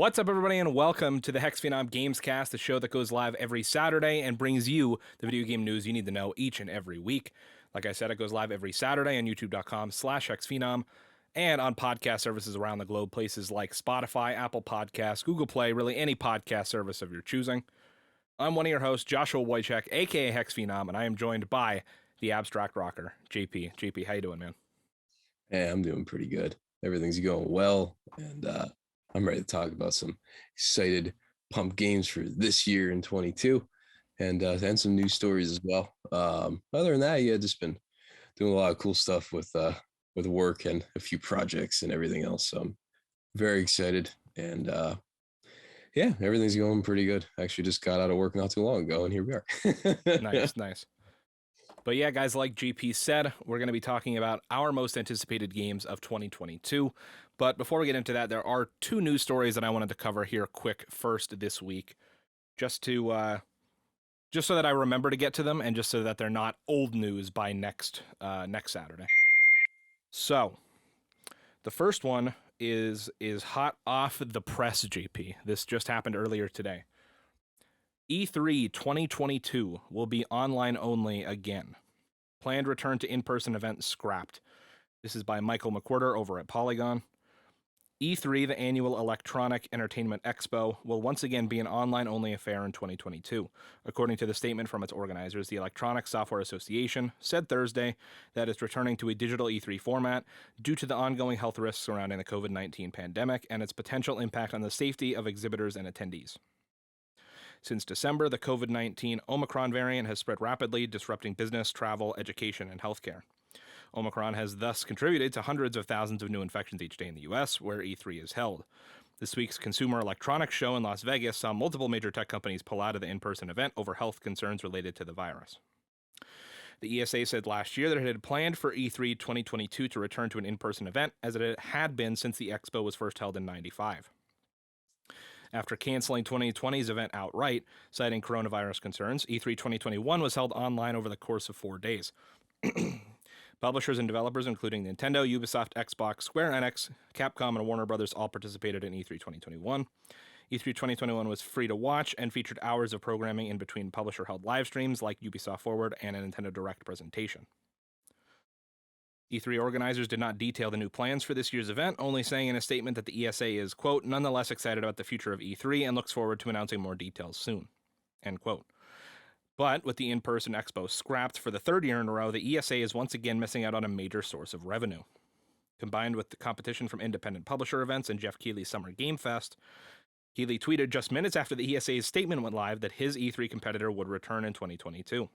What's up, everybody, and welcome to the HexxedPhenom Gamescast, the show that goes live every Saturday and brings you the video game news you need to know each and every week. Like I said, it goes live every Saturday on youtube.com/HexxedPhenom and on podcast services around the globe, places like Spotify, Apple Podcasts, Google Play, really any podcast service of your choosing. I'm one of your hosts, Joshua Wojcik, aka HexxedPhenom, and I am joined by the abstract rocker, JP. JP, how you doing, man? Hey, I'm doing pretty good. Everything's going well, and I'm ready to talk about some excited, pumped games for this year in 22, and some news stories as well. Other than that, yeah, just been doing a lot of cool stuff with work and a few projects and everything else. So I'm very excited, and yeah, everything's going pretty good. Actually, just got out of work not too long ago, and here we are. Nice. But yeah, guys, like JP said, we're going to be talking about our most anticipated games of 2022. But before we get into that, there are two news stories that I wanted to cover here quick first this week, just so that I remember to get to them, and just so that they're not old news by next Saturday. So, the first one is hot off the press, JP. This just happened earlier today. E3 2022 will be online only again. Planned return to in-person event scrapped. This is by Michael McWhorter over at Polygon. E3, the annual Electronic Entertainment Expo, will once again be an online-only affair in 2022. According to the statement from its organizers, the Electronic Software Association said Thursday that it's returning to a digital E3 format due to the ongoing health risks surrounding the COVID-19 pandemic and its potential impact on the safety of exhibitors and attendees. Since December, the COVID-19 Omicron variant has spread rapidly, disrupting business, travel, education, and healthcare. Omicron has thus contributed to hundreds of thousands of new infections each day in the U.S., where E3 is held. This week's Consumer Electronics Show in Las Vegas saw multiple major tech companies pull out of the in-person event over health concerns related to the virus. The ESA said last year that it had planned for E3 2022 to return to an in-person event, as it had been since the expo was first held in '95. After canceling 2020's event outright, citing coronavirus concerns, E3 2021 was held online over the course of 4 days. Publishers and developers, including Nintendo, Ubisoft, Xbox, Square Enix, Capcom, and Warner Brothers, all participated in E3 2021. E3 2021 was free to watch and featured hours of programming in between publisher-held live streams like Ubisoft Forward and a Nintendo Direct presentation. E3 organizers did not detail the new plans for this year's event, only saying in a statement that the ESA is, quote, nonetheless excited about the future of E3 and looks forward to announcing more details soon, end quote. But with the in-person expo scrapped for the third year in a row, the ESA is once again missing out on a major source of revenue. Combined with the competition from independent publisher events and Jeff Keighley's Summer Game Fest, Keighley tweeted just minutes after the ESA's statement went live that his E3 competitor would return in 2022.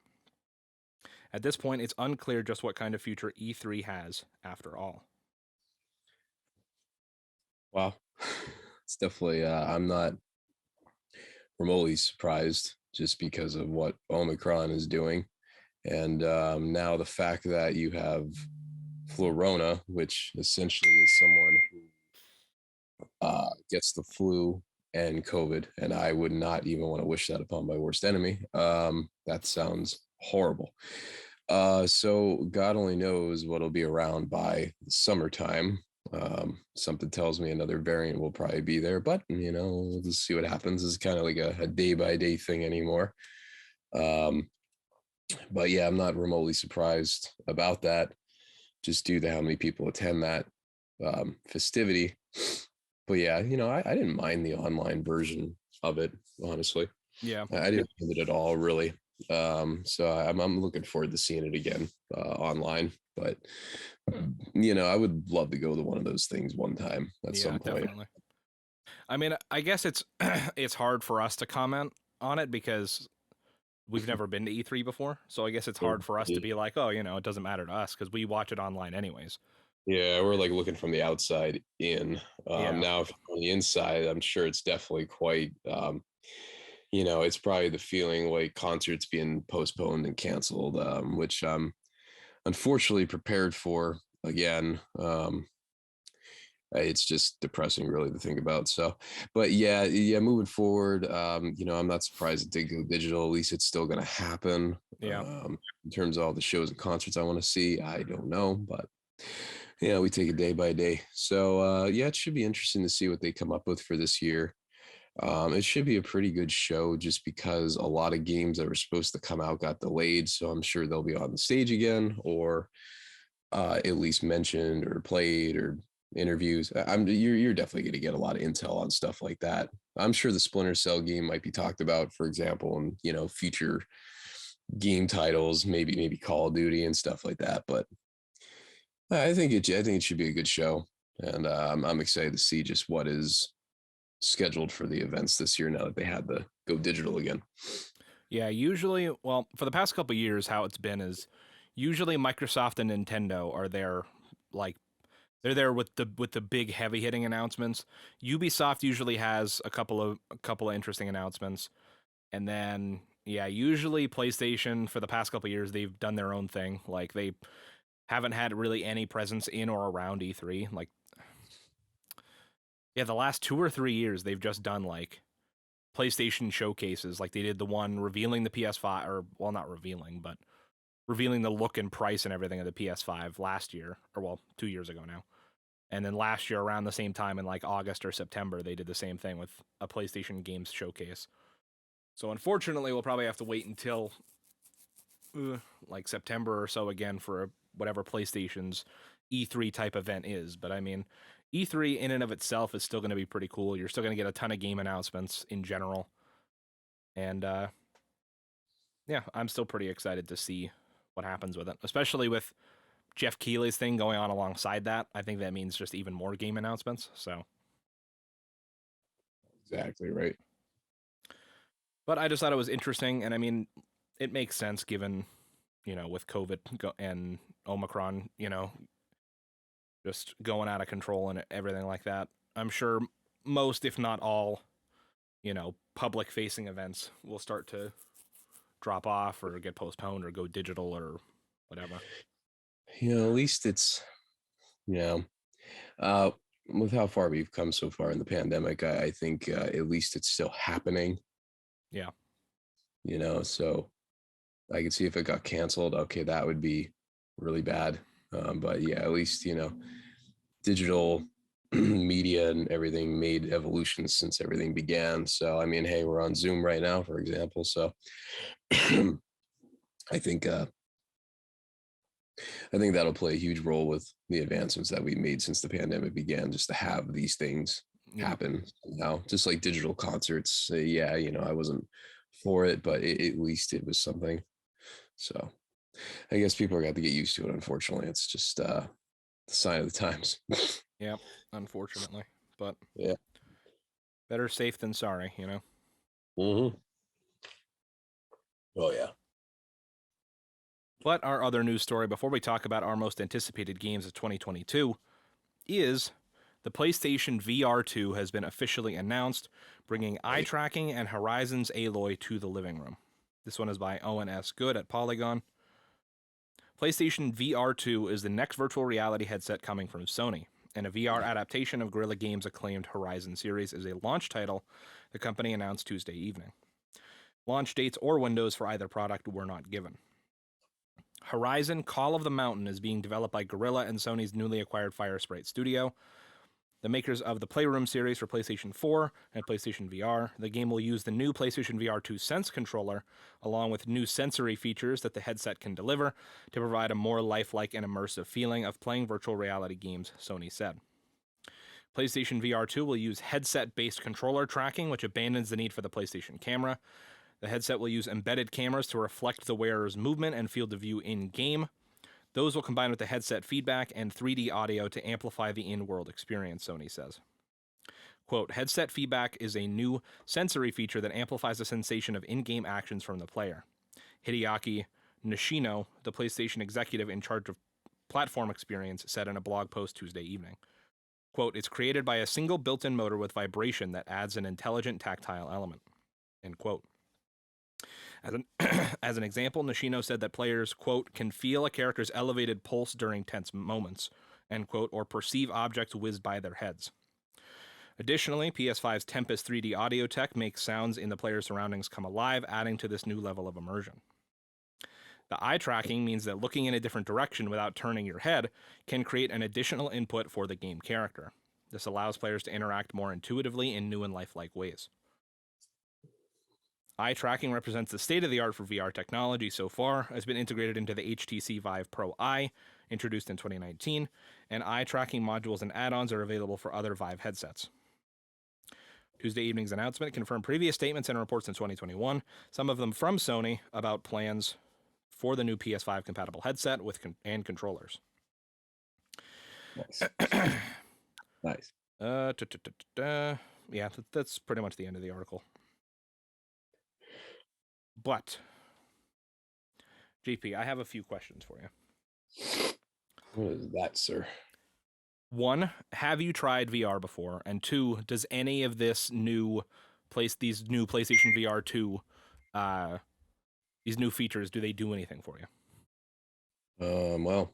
At this point, it's unclear just what kind of future E3 has after all. Wow. It's definitely, I'm not remotely surprised just because of what Omicron is doing. And now the fact that you have Florona, which essentially is someone who gets the flu and COVID, and I would not even want to wish that upon my worst enemy. That sounds horrible. So God only knows what'll be around by the summertime. Something tells me another variant will probably be there, but we'll just see what happens. It's kind of like a day-by-day thing anymore. But yeah, I'm not remotely surprised about that, just due to how many people attend that festivity. But yeah, I didn't mind the online version of it, honestly. Yeah, I didn't mind it at all, really. So I'm looking forward to seeing it again online. But I would love to go to one of those things one time at some point. Definitely. I mean, I guess it's it's hard for us to comment on it because we've never been to E3 before. So I guess it's hard for us to be like, oh, it doesn't matter to us because we watch it online anyways. Yeah, we're like looking from the outside in. Now, if on the inside, I'm sure it's definitely quite. It's probably the feeling like concerts being postponed and canceled, which I'm unfortunately prepared for again. It's just depressing really to think about. So, but yeah, moving forward, I'm not surprised it did go digital. At least it's still going to happen. Yeah. In terms of all the shows and concerts I want to see, I don't know, but Yeah, we take it day by day. So yeah, it should be interesting to see what they come up with for this year. It should be a pretty good show just because a lot of games that were supposed to come out got delayed. So I'm sure they'll be on the stage again or at least mentioned or played or interviews. You're definitely going to get a lot of intel on stuff like that. I'm sure the Splinter Cell game might be talked about, for example, and future game titles, maybe Call of Duty and stuff like that. But I think it should be a good show, and I'm excited to see just what is scheduled for the events this year now that they had to go digital again. Yeah, usually, well, for the past couple of years, how it's been is usually Microsoft and Nintendo are there, like they're there with the big heavy hitting announcements. Ubisoft usually has a couple of interesting announcements, and then yeah, usually PlayStation for the past couple of years they've done their own thing. Like they haven't had really any presence in or around E3. Like yeah, the last 2 or 3 years they've just done like PlayStation showcases. Like they did the one revealing the PS5, or well, not revealing, but revealing the look and price and everything of the PS5 last year, or well, 2 years ago now. And then last year, around the same time in like August or September, they did the same thing with a PlayStation Games showcase. So unfortunately, we'll probably have to wait until like September or so again for whatever PlayStation's E3 type event is. But I mean, E3 in and of itself is still going to be pretty cool. You're still going to get a ton of game announcements in general. And yeah, I'm still pretty excited to see what happens with it, especially with Jeff Keighley's thing going on alongside that. I think that means just even more game announcements. So, Exactly right. but I just thought it was interesting, and I mean, it makes sense given with COVID and Omicron, just going out of control and everything like that. I'm sure most, if not all, public facing events will start to drop off or get postponed or go digital or whatever. At least it's you know uh, with how far we've come so far in the pandemic, I think at least it's still happening. Yeah. So I could see if it got canceled. Okay, that would be really bad. But yeah, at least digital media and everything made evolutions since everything began. So I mean, hey, we're on Zoom right now, for example. So I think I think that'll play a huge role with the advancements that we made since the pandemic began, just to have these things Yeah. happen now, just like digital concerts. Yeah, I wasn't for it, but at least it was something. So I guess people are going to get used to it. Unfortunately, it's just the sign of the times. Yeah. Unfortunately, but Yeah. better safe than sorry. Mm-hmm. Oh yeah. But our other news story before we talk about our most anticipated games of 2022 is the PlayStation VR 2 has been officially announced, bringing eye tracking and Horizon's Aloy to the living room. This one is by Owen S. Good at Polygon. PlayStation VR 2 is the next virtual reality headset coming from Sony, and a VR adaptation of Guerrilla Games' acclaimed Horizon series is a launch title the company announced Tuesday evening. Launch dates or windows for either product were not given. Horizon Call of the Mountain is being developed by Guerrilla and Sony's newly acquired Firesprite Studio, the makers of the Playroom series for PlayStation 4 and PlayStation VR. The game will use the new PlayStation VR 2 Sense controller, along with new sensory features that the headset can deliver, to provide a more lifelike and immersive feeling of playing virtual reality games, Sony said. PlayStation VR 2 will use headset-based controller tracking, which abandons the need for the PlayStation camera. The headset will use embedded cameras to reflect the wearer's movement and field of view in-game. Those will combine with the headset feedback and 3D audio to amplify the in-world experience, Sony says. Quote, headset feedback is a new sensory feature that amplifies the sensation of in-game actions from the player. Hideaki Nishino, the PlayStation executive in charge of platform experience, said in a blog post Tuesday evening. Quote, it's created by a single built-in motor with vibration that adds an intelligent tactile element. End quote. As an example, Nishino said that players, quote, can feel a character's elevated pulse during tense moments, end quote, or perceive objects whizzed by their heads. Additionally, PS5's Tempest 3D audio tech makes sounds in the player's surroundings come alive, adding to this new level of immersion. The eye tracking means that looking in a different direction without turning your head can create an additional input for the game character. This allows players to interact more intuitively in new and lifelike ways. Eye tracking represents the state of the art for VR technology so far, has been integrated into the HTC Vive Pro Eye, introduced in 2019, and eye tracking modules and add-ons are available for other Vive headsets. Tuesday evening's announcement confirmed previous statements and reports in 2021, some of them from Sony, about plans for the new PS5 compatible headset and controllers. Nice. Nice. Yeah, that's pretty much the end of the article. But, JP, I have a few questions for you. What is that, sir? 1, have you tried VR before? And 2, does any of these new PlayStation VR 2, these new features, do they do anything for you? Well,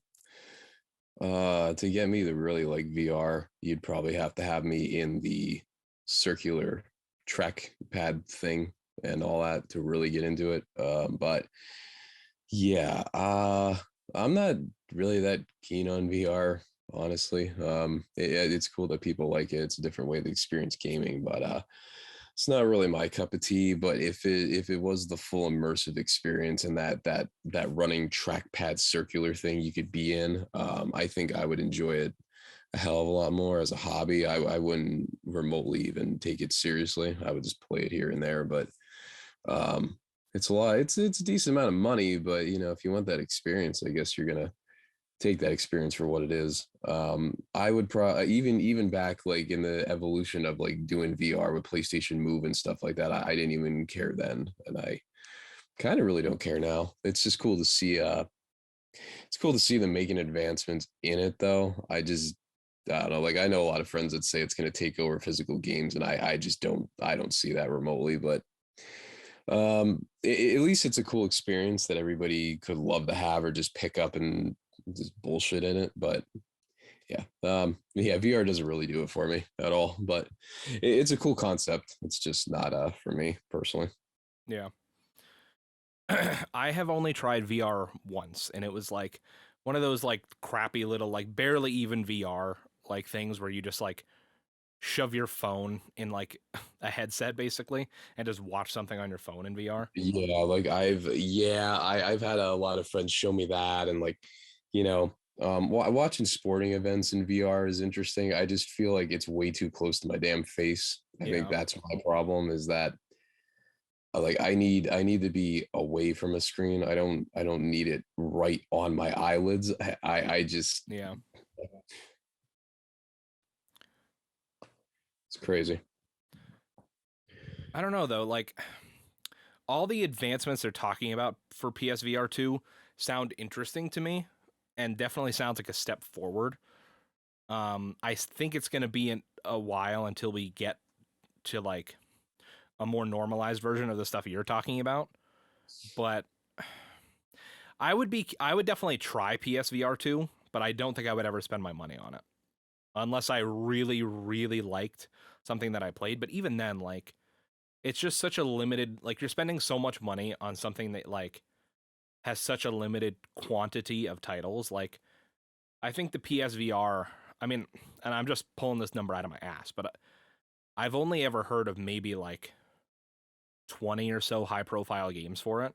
to get me to really like VR, you'd probably have to have me in the circular track pad thing and all that to really get into it. But yeah, I'm not really that keen on VR, honestly. It's cool that people like it. It's a different way to experience gaming, but it's not really my cup of tea. But if it was the full immersive experience and that running trackpad circular thing you could be in, I think I would enjoy it a hell of a lot more as a hobby. I wouldn't remotely even take it seriously. I would just play it here and there. But it's a lot. It's a decent amount of money. But if you want that experience, I guess you're gonna take that experience for what it is. I would probably even back like in the evolution of like doing VR with PlayStation Move and stuff like that. I didn't even care then, and I kind of really don't care now. It's just cool to see. It's cool to see them making advancements in it, though. I don't know. Like I know a lot of friends that say it's going to take over physical games, and I just don't. I don't see that remotely, but. At least it's a cool experience that everybody could love to have or just pick up and just bullshit in it. But yeah, VR doesn't really do it for me at all, but it's a cool concept. It's just not for me personally. Yeah. I have only tried VR once, and it was like one of those like crappy little like barely even VR like things where you just like shove your phone in like a headset basically and just watch something on your phone in VR. Yeah, like I've had a lot of friends show me that, and like watching sporting events in VR is interesting. I just feel like it's way too close to my damn face. I think that's my problem, is that like I need to be away from a screen. I don't need it right on my eyelids. I just Yeah. It's crazy. I don't know though, like all the advancements they're talking about for PSVR 2 sound interesting to me and definitely sounds like a step forward. I think it's going to be a while until we get to like a more normalized version of the stuff you're talking about. But I would definitely try PSVR 2, but I don't think I would ever spend my money on it unless I really, really liked something that I played. But even then, like, it's just such a limited, like, you're spending so much money on something that, like, has such a limited quantity of titles. Like, I think the PSVR, I mean, and I'm just pulling this number out of my ass, but I've only ever heard of maybe, like, 20 or so high-profile games for it.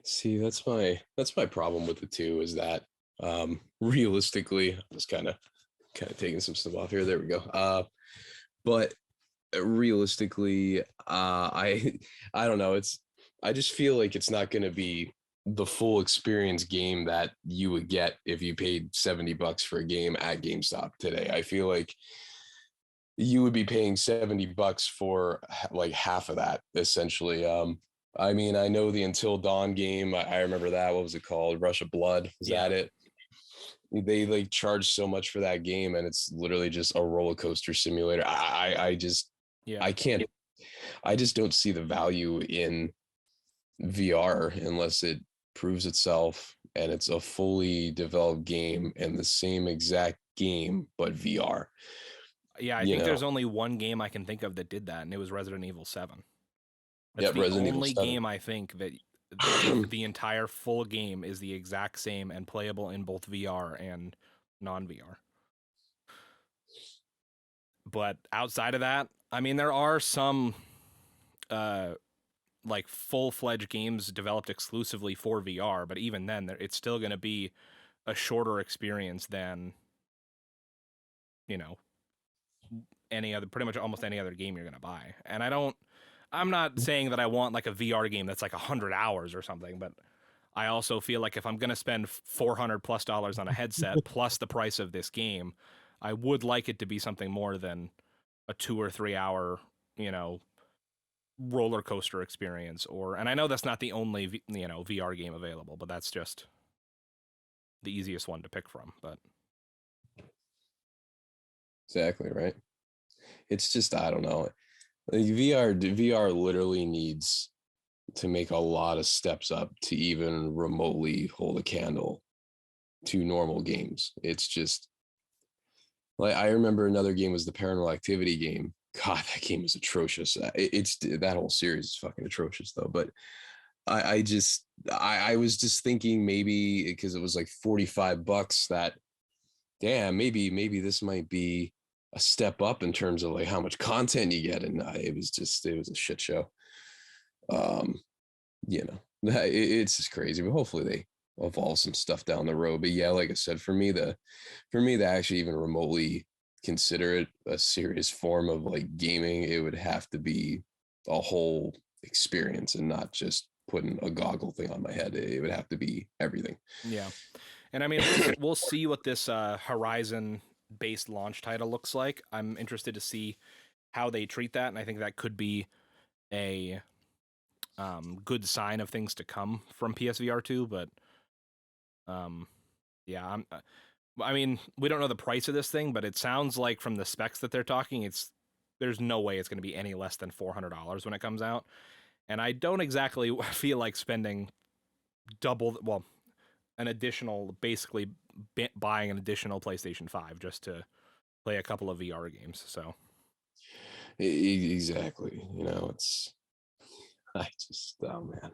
See, that's my problem with the two, is that realistically, I'm just kind of taking some stuff off here. There we go. But realistically, I don't know. I just feel like it's not going to be the full experience game that you would get if you paid $70 for a game at GameStop today. I feel like you would be paying $70 for like half of that, essentially. I mean, I know the Until Dawn game. I remember that. What was it called? Rush of Blood. Is that it? They like charge so much for that game, and it's literally just a roller coaster simulator. I just don't see the value in VR unless it proves itself and it's a fully developed game and the same exact game but VR. Yeah, I think there's only one game I can think of that did that, and it was Resident Evil 7. That's the Resident Evil only 7. game I think that the entire full game is the exact same and playable in both VR and non-VR. But outside of that, I mean, there are some like full-fledged games developed exclusively for VR, but even then, it's still going to be a shorter experience than, you know, pretty much almost any other game you're going to buy. And I'm not saying that I want like a VR game that's like 100 hours or something, but I also feel like if I'm going to spend $400+ on a headset plus the price of this game, I would like it to be something more than a 2 or 3 hour, roller coaster experience. And I know that's not the only, VR game available, but that's just the easiest one to pick from. But Exactly right. It's just, I don't know. VR literally needs to make a lot of steps up to even remotely hold a candle to normal games. It's just like, I remember another game was the Paranormal Activity game. God, that game is atrocious. It's that whole series is fucking atrocious though. But I was just thinking maybe because it was like $45 that, damn, maybe this might be a step up in terms of like how much content you get. And it was a shit show. It's just crazy, but hopefully they evolve some stuff down the road. But yeah, like I said, for me to actually even remotely consider it a serious form of like gaming, it would have to be a whole experience and not just putting a goggle thing on my head. It would have to be everything. yeah. And I mean, we'll see what this Horizon based launch title looks like. I'm interested to see how they treat that, and I think that could be a good sign of things to come from PSVR 2. But yeah, I mean, we don't know the price of this thing, but it sounds like from the specs that they're talking, there's no way it's going to be any less than $400 when it comes out. And I don't exactly feel like spending an additional, basically buying an additional PlayStation 5 just to play a couple of VR games. So Exactly. Oh man,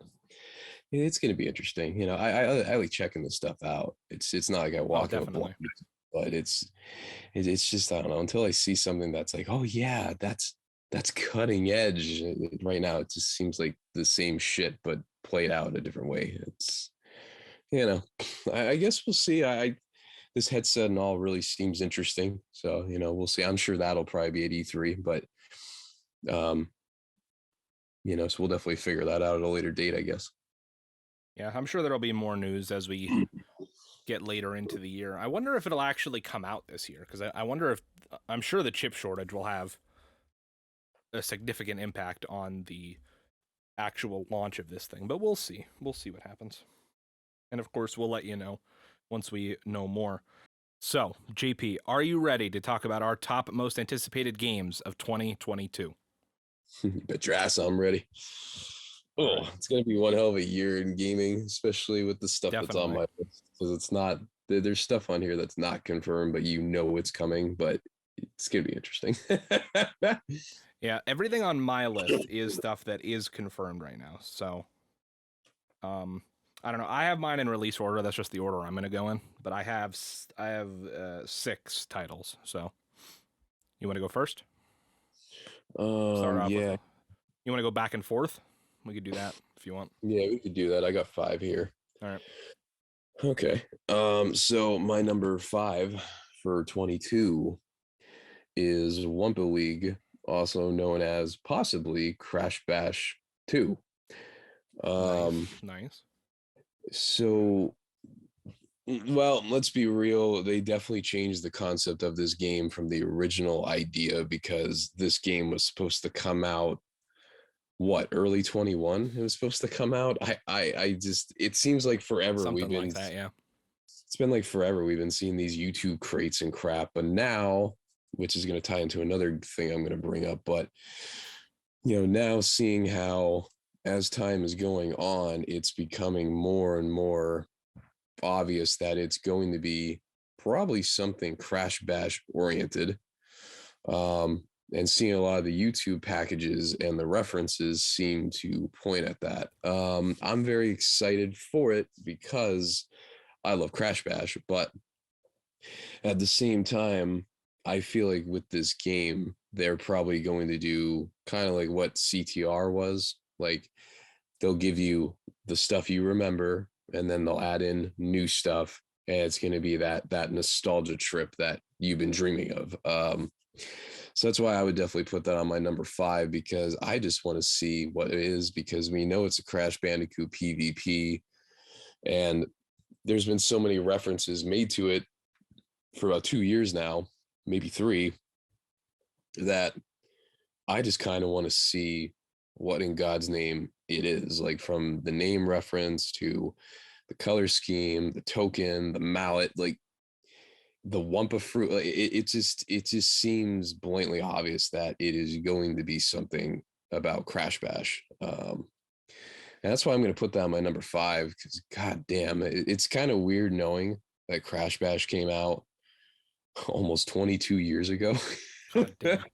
it's going to be interesting. I like checking this stuff out. It's not like I walk in a block, but it's just, I don't know, until I see something that's like, oh yeah, that's cutting edge. Right now it just seems like the same shit but played out a different way. It's, I guess we'll see. This headset and all really seems interesting, so we'll see. I'm sure that'll probably be at E3, but so we'll definitely figure that out at a later date, I guess. Yeah, I'm sure there'll be more news as we get later into the year. I wonder if it'll actually come out this year, because I wonder if, I'm sure the chip shortage will have a significant impact on the actual launch of this thing, but we'll see. We'll see what happens. And of course, we'll let you know once we know more. So, JP, are you ready to talk about our top most anticipated games of 2022? Bet your ass I'm ready. Oh, it's gonna be one hell of a year in gaming, especially with the stuff that's on my list. Because it's not, there's stuff on here that's not confirmed, but it's coming. But it's gonna be interesting. Yeah, everything on my list is stuff that is confirmed right now. So, I don't know. I have mine in release order. That's just the order I'm gonna go in. But I have 6 titles. So, you want to go first? Start off Yeah. with. You want to go back and forth? We could do that if you want. Yeah, we could do that. I got 5 here. All right. Okay. So my number 5 for 22 is Wumpa League, also known as possibly Crash Bash 2. Nice. So, well, let's be real. They definitely changed the concept of this game from the original idea, because this game was supposed to come out, early 21? It was supposed to come out. I just, it seems like forever. Something like that, yeah. It's been like forever. We've been seeing these YouTube crates and crap, but now, which is going to tie into another thing I'm going to bring up, but now seeing how as time is going on, it's becoming more and more obvious that it's going to be probably something Crash Bash oriented. and seeing a lot of the YouTube packages and the references seem to point at that. I'm very excited for it because I love Crash Bash, but at the same time, I feel like with this game, they're probably going to do kind of like what CTR was. Like they'll give you the stuff you remember, and then they'll add in new stuff, and it's going to be that nostalgia trip that you've been dreaming of. So that's why I would definitely put that on my number 5, because I just want to see what it is, because we know it's a Crash Bandicoot PvP, and there's been so many references made to it for about 2 years now, maybe 3, that I just kind of want to see what in God's name it is, like from the name reference to the color scheme, the token, the mallet, like the Wumpa fruit. Like it just seems blatantly obvious that it is going to be something about Crash Bash. And that's why I'm going to put that on my number 5, because god damn, it's kind of weird knowing that Crash Bash came out almost 22 years ago. God damn.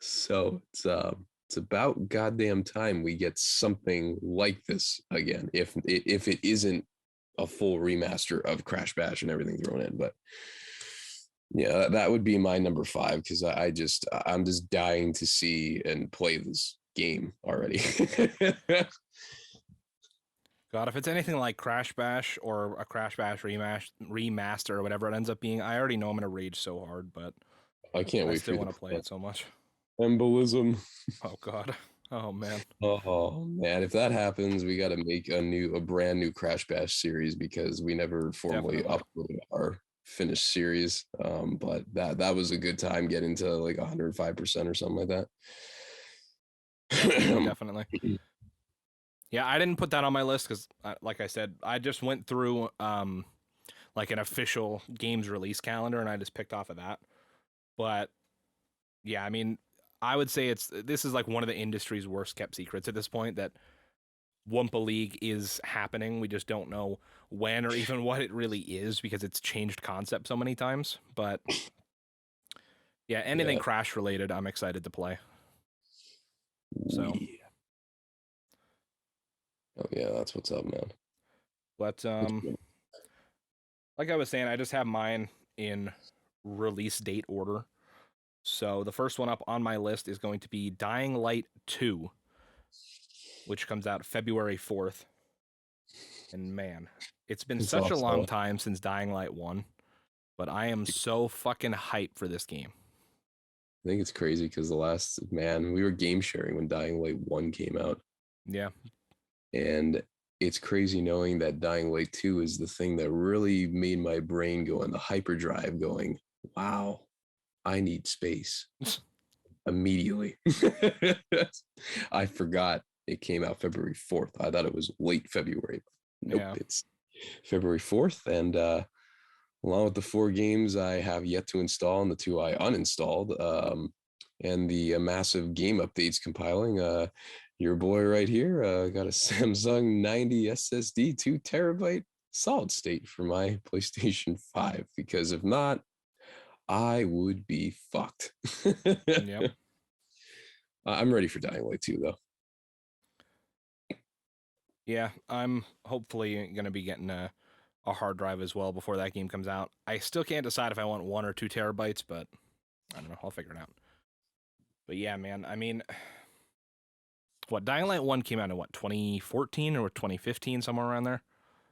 So it's about goddamn time we get something like this again, if it isn't a full remaster of Crash Bash and everything thrown in. But yeah, that would be my number 5, because I'm just dying to see and play this game already. God, if it's anything like Crash Bash or a Crash Bash remaster or whatever it ends up being, I already know I'm gonna rage so hard, but I can't I wait for still you want to to play it so much. embolism. Oh God. Oh man. Oh man, if that happens, we got to make a brand new Crash Bash series, because we never formally Definitely. uploaded our finished series. But that was a good time getting to like 105% or something like that. Definitely, definitely. Yeah, I didn't put that on my list because, like I said, I just went through like an official games release calendar and I just picked off of that. But yeah, I mean, I would say this is like one of the industry's worst kept secrets at this point, that Wumpa League is happening. We just don't know when or even what it really is, because it's changed concept so many times. But yeah, anything Yeah. Crash related, I'm excited to play. So, Oh yeah, that's what's up, man. but like I was saying, I just have mine in release date order. So the first one up on my list is going to be Dying Light 2, which comes out February 4th. And man, it's been It's such a also, long time since Dying Light 1, but I am so fucking hyped for this game. I think it's crazy because we were game sharing when Dying Light 1 came out. Yeah. And it's crazy knowing that Dying Light 2 is the thing that really made my brain go in the hyperdrive going, wow, I need space immediately. I forgot it came out February 4th. I thought it was late February. Nope, Yeah. it's February 4th. And along with the 4 games I have yet to install and the 2 I uninstalled, and the massive game updates compiling, your boy right here got a Samsung 90 SSD, 2 terabyte solid state for my PlayStation 5, because if not, I would be fucked. Yep. I'm ready for Dying Light 2, though. Yeah, I'm hopefully going to be getting a hard drive as well before that game comes out. I still can't decide if I want 1 or 2 terabytes, but I don't know. I'll figure it out. But yeah, man, I mean, what, Dying Light 1 came out in what, 2014 or 2015, somewhere around there?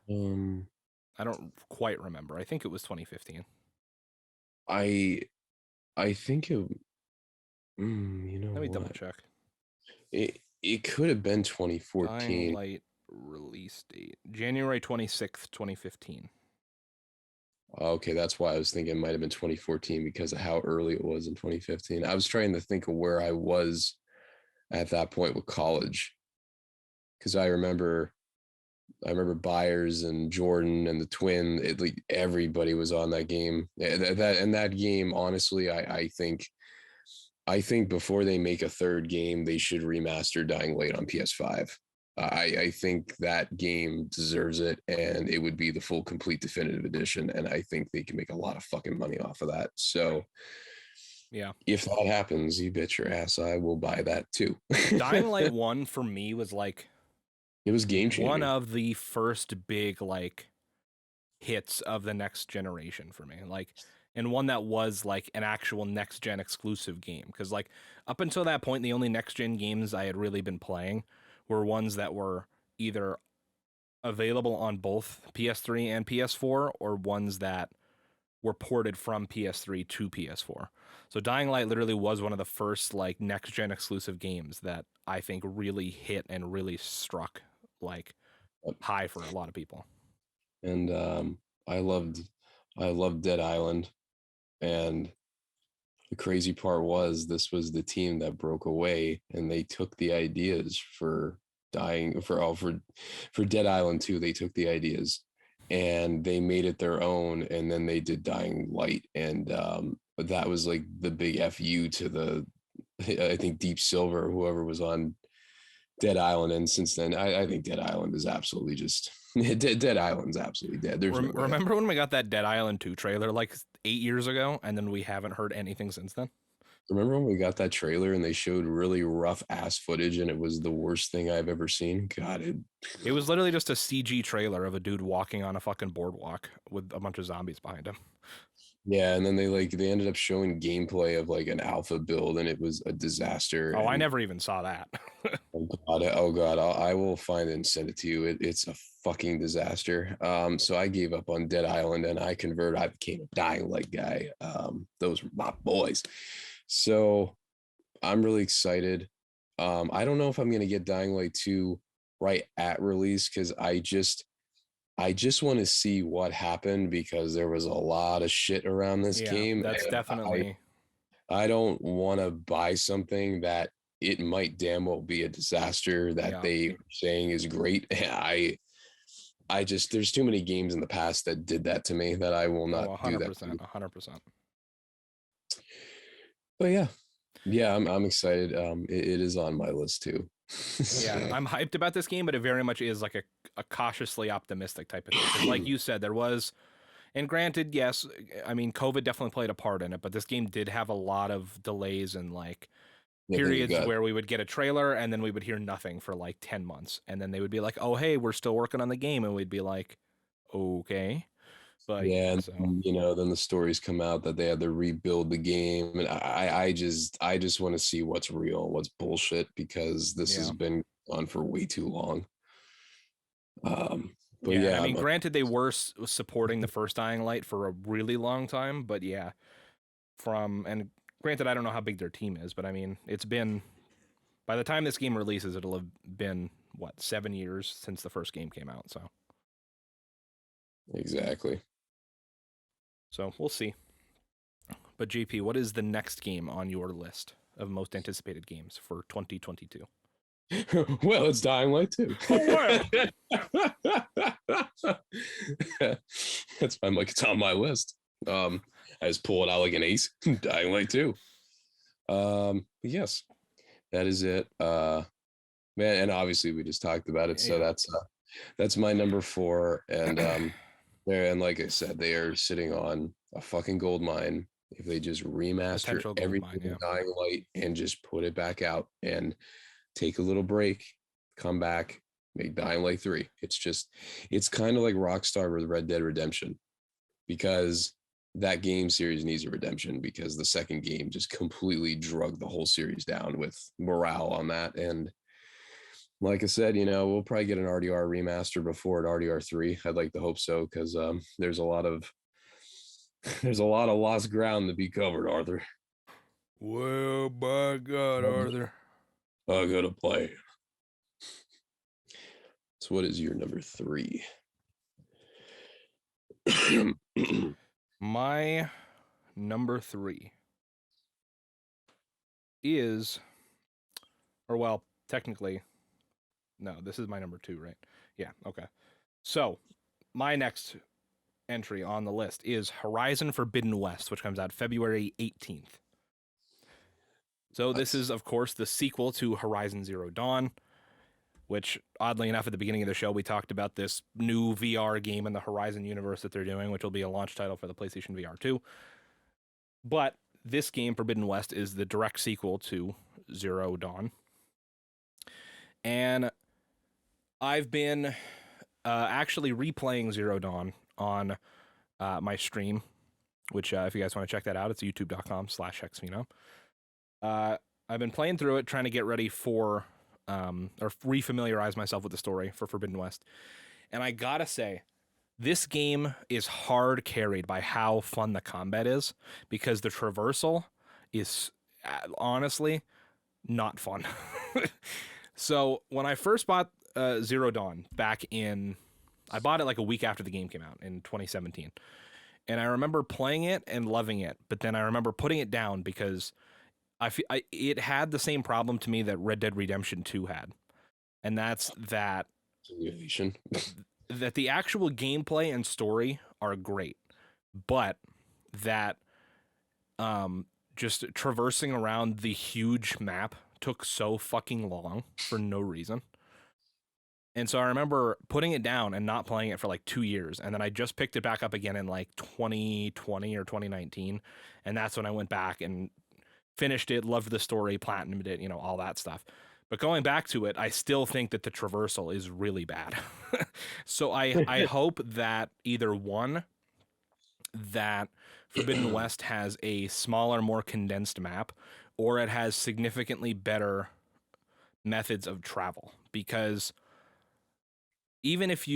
I don't quite remember. I think it was 2015. I think it. You know Let me what? double check. It could have been Dying 2014. Light release date January 26th, 2015. Okay, that's why I was thinking it might have been 2014, because of how early it was in 2015. I was trying to think of where I was at that point with college, because I remember Byers and Jordan and the twin. Like everybody was on that game. That game. Honestly, I think before they make a third game, they should remaster Dying Light on PS5. I think that game deserves it, and it would be the full, complete, definitive edition. And I think they can make a lot of fucking money off of that. So Yeah. If that happens, you bet your ass I will buy that too. Dying Light 1 for me was like It was game one changing. of the first big like hits of the next generation for me. Like, and one that was like an actual next gen exclusive game. Because like up until that point, the only next gen games I had really been playing were ones that were either available on both PS3 and PS4 or ones that were ported from PS3 to PS4. So Dying Light literally was one of the first like next gen exclusive games that I think really hit and really struck like high for a lot of people. And I loved I loved Dead Island. And the crazy part was this was the team that broke away and they took the ideas for for Dead Island 2. They took the ideas and they made it their own, and then they did Dying Light. And that was like the big FU to the, I think, Deep Silver, whoever was on Dead Island. And since then, I think Dead Island is absolutely just Dead Island's absolutely dead. There's no way. Remember when we got that Dead Island 2 trailer like 8 years ago, and then we haven't heard anything since then? Remember when we got that trailer and they showed really rough ass footage and it was the worst thing I've ever seen? God, It was literally just a CG trailer of a dude walking on a fucking boardwalk with a bunch of zombies behind him. yeah. And then they ended up showing gameplay of like an alpha build and it was a disaster. Oh, I And never even saw that. oh God, I will find it and send it to you. It's a fucking disaster. So I gave up on Dead Island and I became a Dying Light guy. Those were my boys. So I'm really excited. I don't know if I'm gonna get Dying Light 2 right at release because I just want to see what happened because there was a lot of shit around this Yeah, game. that's And definitely. I don't want to buy something that it might damn well be a disaster that Yeah. they are saying is great. I just there's too many games in the past that did that to me that I will not Oh, do that 100%. to. 100%. But yeah, I'm excited. It is on my list too. Yeah, I'm hyped about this game, but it very much is like a cautiously optimistic type of thing. Because, like you said, there was, and granted, yes, I mean, COVID definitely played a part in it, but this game did have a lot of delays and like Yeah, then you periods got where we would get a trailer and then we would hear nothing for like 10 months. And then they would be like, oh, hey, we're still working on the game. And we'd be like, okay. But yeah, yeah, and so then the stories come out that they had to rebuild the game, and I just want to see what's real, what's bullshit, because this has yeah. been on for way too long. But Yeah, and I yeah, mean, granted, they were supporting the first Dying Light for a really long time, but yeah, and granted, I don't know how big their team is, but I mean, it's been, by the time this game releases, it'll have been, what, 7 years since the first game came out, exactly. so we'll see. But JP, what is the next game on your list of most anticipated games for 2022? Well, it's Dying Light too. Oh, That's why I'm like, it's on my list. I just pull it out like an ace. Dying Light too. But yes, that is it. Man, and obviously we just talked about it, so yeah. that's my number 4. And and like I said, they are sitting on a fucking gold mine if they just remaster Potential gold everything mine, yeah. in Dying Light and just put it back out and take a little break, come back, make Dying Light 3. It's kind of like Rockstar with Red Dead Redemption, because that game series needs a redemption because the second game just completely drugged the whole series down with morale on that. And like I said, we'll probably get an RDR remaster before an RDR 3. I'd like to hope so, because there's a lot of lost ground to be covered, Arthur. Well, by God, Arthur. I gotta play. So what is your number 3? My number 3 is, or well, technically, no, this is my number 2, right? Yeah, okay. So, my next entry on the list is Horizon Forbidden West, which comes out February 18th. So, this is, of course, the sequel to Horizon Zero Dawn, which, oddly enough, at the beginning of the show, we talked about this new VR game in the Horizon universe that they're doing, which will be a launch title for the PlayStation VR 2. But this game, Forbidden West, is the direct sequel to Zero Dawn. And I've been actually replaying Zero Dawn on my stream, which if you guys want to check that out, it's youtube.com/HexxedPhenom. I've been playing through it, trying to get ready for, or refamiliarize myself with the story for Forbidden West. And I gotta say, this game is hard carried by how fun the combat is, because the traversal is honestly not fun. So when I first bought Zero Dawn I bought it like a week after the game came out in 2017. And I remember playing it and loving it, but then I remember putting it down because it had the same problem to me that Red Dead Redemption 2 had. And that's that Simulation. that the actual gameplay and story are great, but that just traversing around the huge map took so fucking long for no reason. And so I remember putting it down and not playing it for like 2 years. And then I just picked it back up again in like 2020 or 2019. And that's when I went back and finished it, loved the story, platinumed it, all that stuff. But going back to it, I still think that the traversal is really bad. So I hope that either one, that Forbidden West has a smaller, more condensed map, or it has significantly better methods of travel. Because even if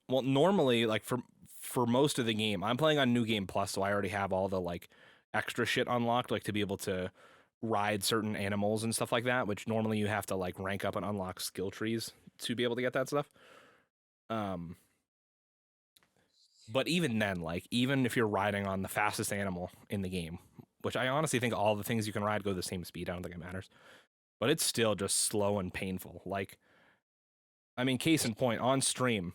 normally, like for most of the game, I'm playing on New Game Plus, so I already have all the like extra shit unlocked, like to be able to ride certain animals and stuff like that, which normally you have to like rank up and unlock skill trees to be able to get that stuff. But even then, like, even if you're riding on the fastest animal in the game, which I honestly think all the things you can ride go the same speed, I don't think it matters, but it's still just slow and painful. Like, I mean, case in point, on stream,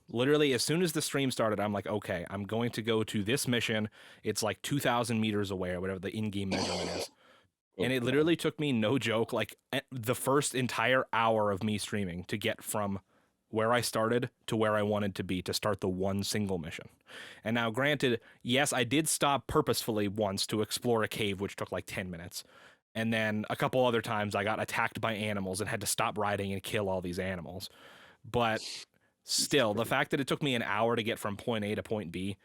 literally as soon as the stream started, I'm like, okay, I'm going to go to this mission. It's like 2,000 meters away or whatever the in-game measurement is. And it literally took me, no joke, like the first entire hour of me streaming to get from where I started to where I wanted to be to start the one single mission. And now, granted, yes, I did stop purposefully once to explore a cave, which took like 10 minutes. And then a couple other times I got attacked by animals and had to stop riding and kill all these animals. But still, the fact that it took me an hour to get from point A to point B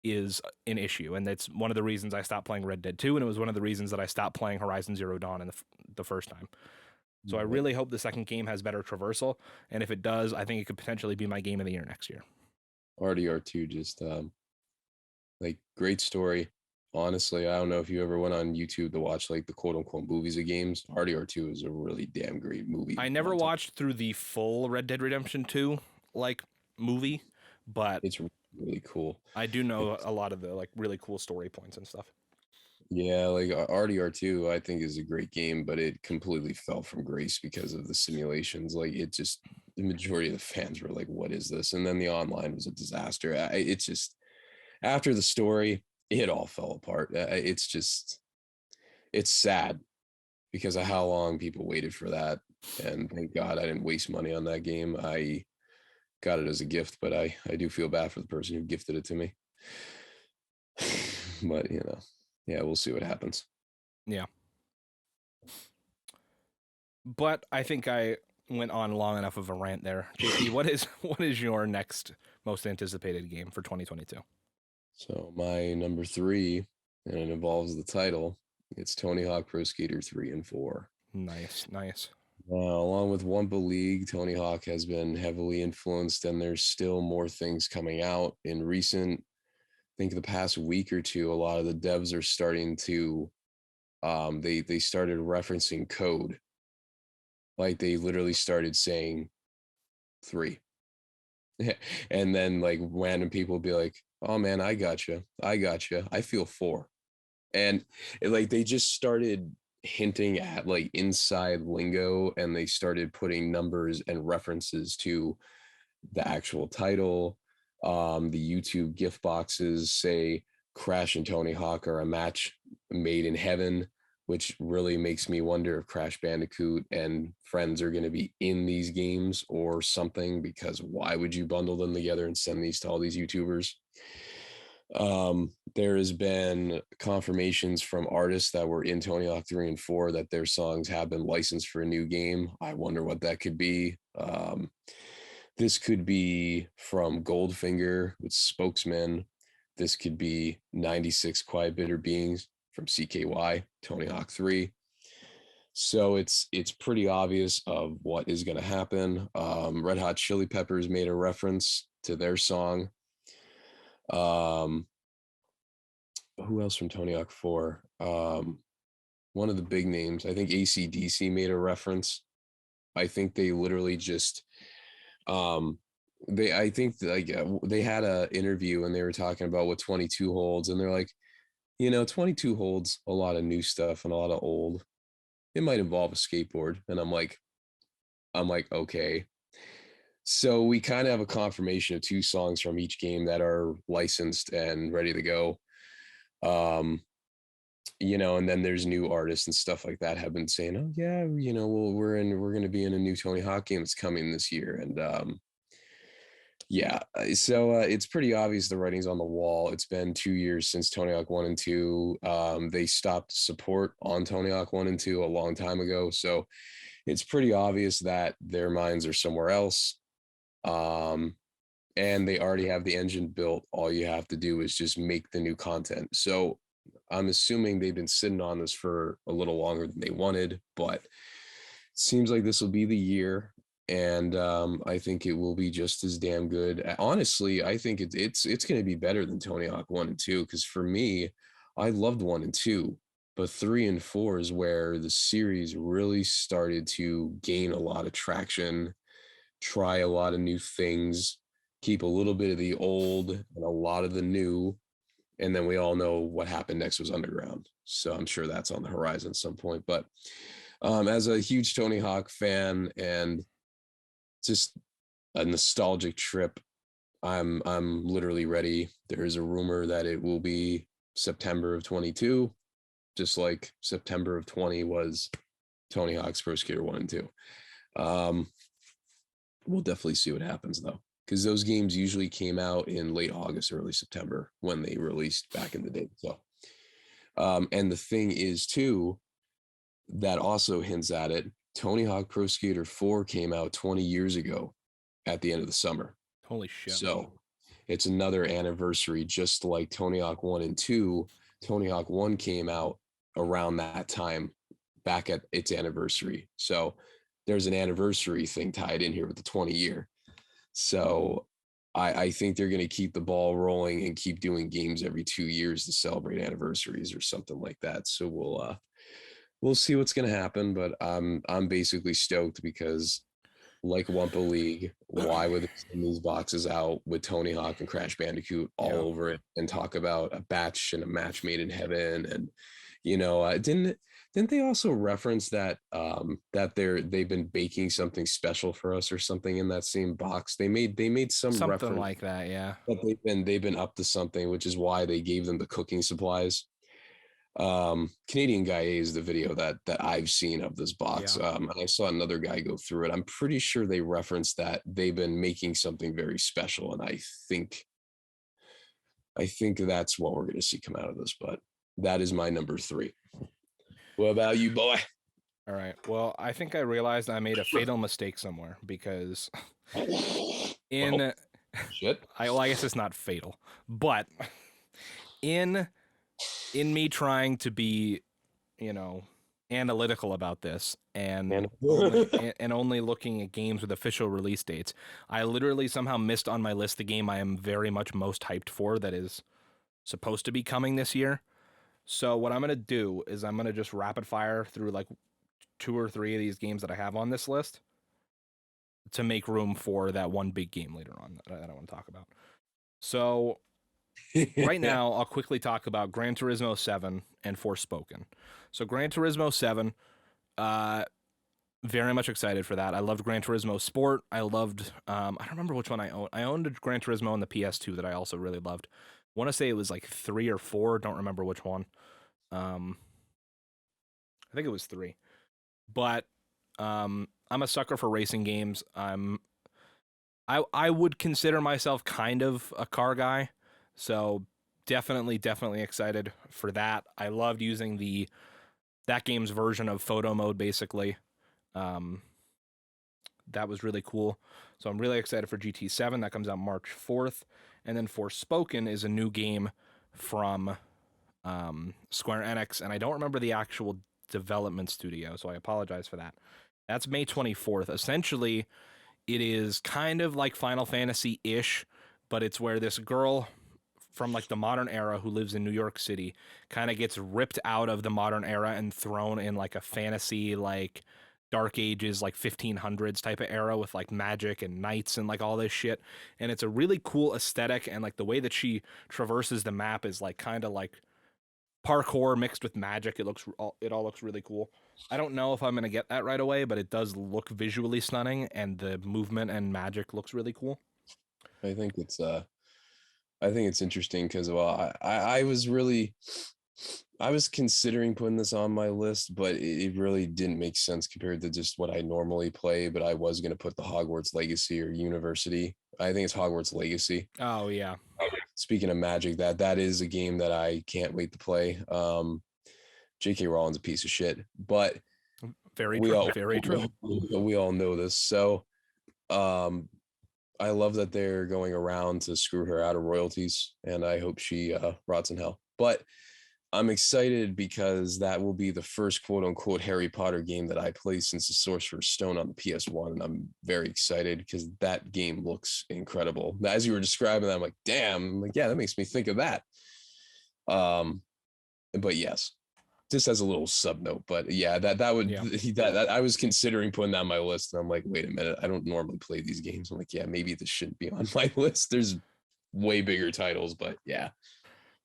is an issue, and that's one of the reasons I stopped playing Red Dead 2, and it was one of the reasons that I stopped playing Horizon Zero Dawn in the first time. So I really hope the second game has better traversal, and if it does, I think it could potentially be my game of the year next year. RDR2 just like great story. Honestly, I don't know if you ever went on YouTube to watch like the quote unquote movies of games. RDR2 is a really damn great movie. I never watched through the full Red Dead Redemption 2 like movie, but it's really cool. I do know a lot of the like really cool story points and stuff. Yeah, like RDR2 I think is a great game, but it completely fell from grace because of the simulations. Like it just, the majority of the fans were like, what is this? And then the online was a disaster. It's just, after the story, it all fell apart. It's sad because of how long people waited for that. And thank God I didn't waste money on that game. I got it as a gift, but I do feel bad for the person who gifted it to me. But yeah, we'll see what happens. Yeah. But I think I went on long enough of a rant there. JP, what is your next most anticipated game for 2022? So my number 3, and it involves the title, it's Tony Hawk Pro Skater 3 and 4. Nice. Along with Wumpa League, Tony Hawk has been heavily influenced, and there's still more things coming out. In recent, I think the past week or two, a lot of the devs are starting to, they started referencing code. Like they literally started saying 3. And then like random people will be like, oh man, I gotcha. I feel 4. And like they just started hinting at like inside lingo, and they started putting numbers and references to the actual title. The YouTube gift boxes say Crash and Tony Hawk are a match made in heaven, which really makes me wonder if Crash Bandicoot and friends are going to be in these games or something, because why would you bundle them together and send these to all these YouTubers? There has been confirmations from artists that were in Tony Hawk 3 and 4 that their songs have been licensed for a new game. I wonder what that could be. This could be from Goldfinger with Spokesman. This could be 96 Quiet Bitter Beings from CKY, Tony Hawk 3. So it's pretty obvious of what is going to happen. Red Hot Chili Peppers made a reference to their song. Who else from Tony Hawk 4? One of the big names, I think AC/DC made a reference. I think they literally just they I think like they had a interview and they were talking about what 22 holds, and they're like, 22 holds a lot of new stuff and a lot of old. It might involve a skateboard. And I'm like, okay. So we kind of have a confirmation of 2 songs from each game that are licensed and ready to go. And then there's new artists and stuff like that have been saying, oh yeah, well, we're going to be in a new Tony Hawk game that's coming this year. And yeah, so it's pretty obvious the writing's on the wall. It's been 2 years since Tony Hawk 1 and 2. They stopped support on Tony Hawk 1 and 2 a long time ago. So it's pretty obvious that their minds are somewhere else. And they already have the engine built. All you have to do is just make the new content. So I'm assuming they've been sitting on this for a little longer than they wanted, but it seems like this will be the year. And I think it will be just as damn good. Honestly, I think it's going to be better than Tony Hawk 1 and 2, because for me, I loved 1 and 2, but 3 and 4 is where the series really started to gain a lot of traction, try a lot of new things, keep a little bit of the old and a lot of the new. And then we all know what happened next was Underground. So I'm sure that's on the horizon at some point. But as a huge Tony Hawk fan and just a nostalgic trip, I'm literally ready. There is a rumor that it will be September of 22, just like September of 20 was Tony Hawk's Pro Skater 1 and 2. We'll definitely see what happens though, because those games usually came out in late August, early September when they released back in the day. So, and the thing is too, that also hints at it. Tony Hawk Pro Skater 4 came out 20 years ago at the end of the summer. Holy shit. So it's another anniversary, just like Tony Hawk 1 and 2. Tony Hawk 1 came out around that time, back at its anniversary. So there's an anniversary thing tied in here with the 20 year. So I think they're going to keep the ball rolling and keep doing games every 2 years to celebrate anniversaries or something like that. So we'll see what's going to happen, but I'm basically stoked because, like Wumpa League, why would they send these boxes out with Tony Hawk and Crash Bandicoot all over it and talk about a batch and a match made in heaven? And didn't they also reference that that they've been baking something special for us or something in that same box? They made some something reference like that, yeah. But they've been up to something, which is why they gave them the cooking supplies. Canadian Guy A is the video that I've seen of this box. And I saw another guy go through it. I'm pretty sure they referenced that they've been making something very special, and I think that's what we're going to see come out of this. But that is my number 3. What about you, boy? All right. Well, I think I realized I made a fatal mistake somewhere, because in shit. I guess it's not fatal, but in me trying to be, analytical about this and only looking at games with official release dates, I literally somehow missed on my list the game I am very much most hyped for that is supposed to be coming this year. So what I'm going to do is I'm going to just rapid fire through like 2 or 3 of these games that I have on this list to make room for that one big game later on that I want to talk about. So right now, I'll quickly talk about Gran Turismo 7 and Forspoken. So Gran Turismo 7, very much excited for that. I loved Gran Turismo Sport. I loved, I don't remember which one I owned. I owned a Gran Turismo on the PS2 that I also really loved. I want to say it was like 3 or 4. Don't remember which one. I think it was 3. But I'm a sucker for racing games. I would consider myself kind of a car guy. So definitely excited for that. I loved using that game's version of photo mode, basically. Um, that was really cool. So I'm really excited for GT7. That comes out March 4th. And then Forspoken is a new game from Square Enix, and I don't remember the actual development studio, so I apologize for that. That's May 24th. Essentially, it is kind of like Final Fantasy-ish, but it's where this girl from like the modern era who lives in New York City kind of gets ripped out of the modern era and thrown in like a fantasy like Dark Ages like 1500s type of era with like magic and knights and like all this shit. And it's a really cool aesthetic, and like the way that she traverses the map is like kind of like parkour mixed with magic. It all looks really cool. I don't know if I'm going to get that right away, but it does look visually stunning, and the movement and magic looks really cool. I think it's interesting because, well, I was considering putting this on my list, but it really didn't make sense compared to just what I normally play. But I was going to put the Hogwarts Legacy or University. I think it's Hogwarts Legacy. Oh yeah. Speaking of magic, that is a game that I can't wait to play. J.K. Rowling's a piece of shit, but very true. We all know this. So I love that they're going around to screw her out of royalties, and I hope she rots in hell. But I'm excited because that will be the first quote unquote Harry Potter game that I play since the Sorcerer's Stone on the PS1. And I'm very excited because that game looks incredible. As you were describing that, I'm like, damn, I'm like, yeah, that makes me think of that. But yes, just as a little sub note, but yeah, that I was considering putting that on my list, and I'm like, wait a minute, I don't normally play these games. I'm like, yeah, maybe this shouldn't be on my list. There's way bigger titles, but yeah.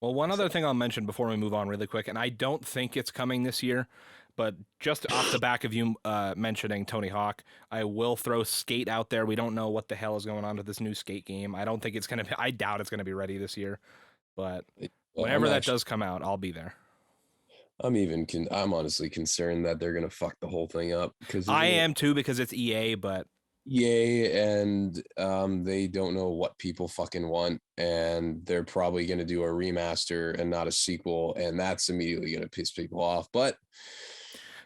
Well, one other thing I'll mention before we move on really quick, and I don't think it's coming this year, but just off the back of you mentioning Tony Hawk, I will throw Skate out there. We don't know what the hell is going on with this new Skate game. I don't think it's going to be, I doubt it's going to be ready this year, but whenever that does come out, I'll be there. I'm honestly concerned that they're going to fuck the whole thing up, because I am too, because it's EA, but and they don't know what people fucking want, and they're probably going to do a remaster and not a sequel, and that's immediately going to piss people off. But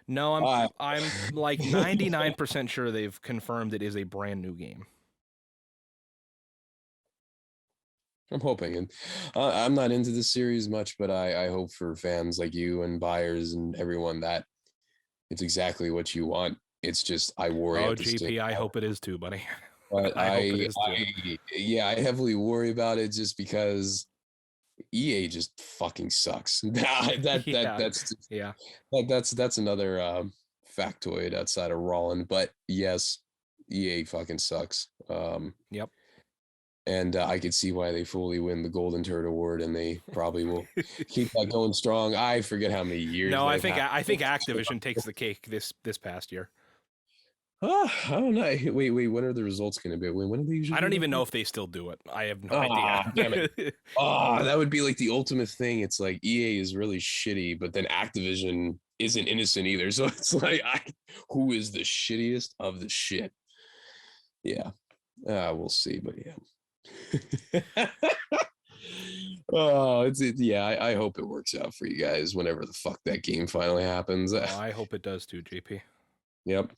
no, I'm like 99% sure they've confirmed it is a brand new game. I'm hoping, and I'm not into this series much, but I hope for fans like you and buyers and everyone that it's exactly what you want. It's just I worry. Oh, GP, I hope it is too, buddy. But I hope it is too. I heavily worry about it just because EA just fucking sucks. That's another factoid outside of Rollin. But yes, EA fucking sucks. Yep. And I could see why they fully win the Golden Turd Award, and they probably will keep that going strong. I forget how many years. No, I think Activision takes the cake this past year. I don't know. Wait, when are the results going to be? When are they usually? I don't even know if they still do it. I have no idea. Damn it. That would be like the ultimate thing. It's like EA is really shitty, but then Activision isn't innocent either. So it's like, who is the shittiest of the shit? Yeah. We'll see, but yeah. I hope it works out for you guys whenever the fuck that game finally happens. I hope it does too, JP. Yep.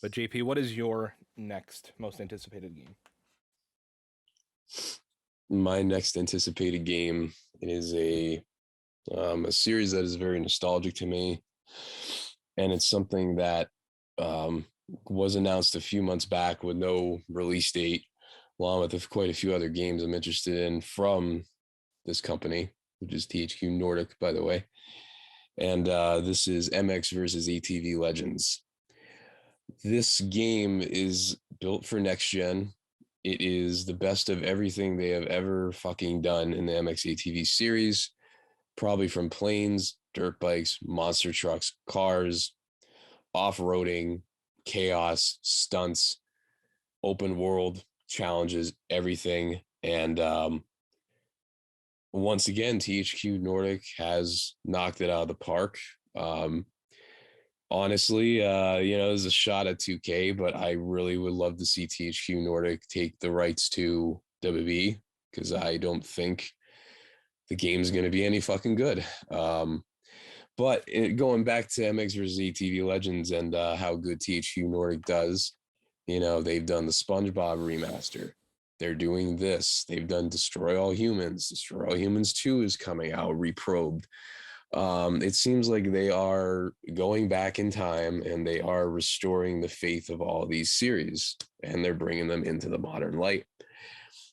But JP, what is your next most anticipated game? My next anticipated game is a series that is very nostalgic to me, and it's something that was announced a few months back with no release date, along with quite a few other games I'm interested in from this company, which is THQ Nordic, by the way. And this is MX versus ATV Legends. This game is built for next gen. It is the best of everything they have ever fucking done in the MX ATV series, probably from planes, dirt bikes, monster trucks, cars, off-roading, chaos, stunts, open world challenges, everything. And once again, THQ Nordic has knocked it out of the park. Honestly, there's a shot at 2K, but I really would love to see THQ Nordic take the rights to WB, because I don't think the game's going to be any fucking good. But going back to MX versus ATV Legends and how good THQ Nordic does, they've done the SpongeBob remaster. They're doing this. They've done Destroy All Humans. Destroy All Humans 2 is coming out, reprobed. It seems like they are going back in time and they are restoring the faith of all these series, and they're bringing them into the modern light.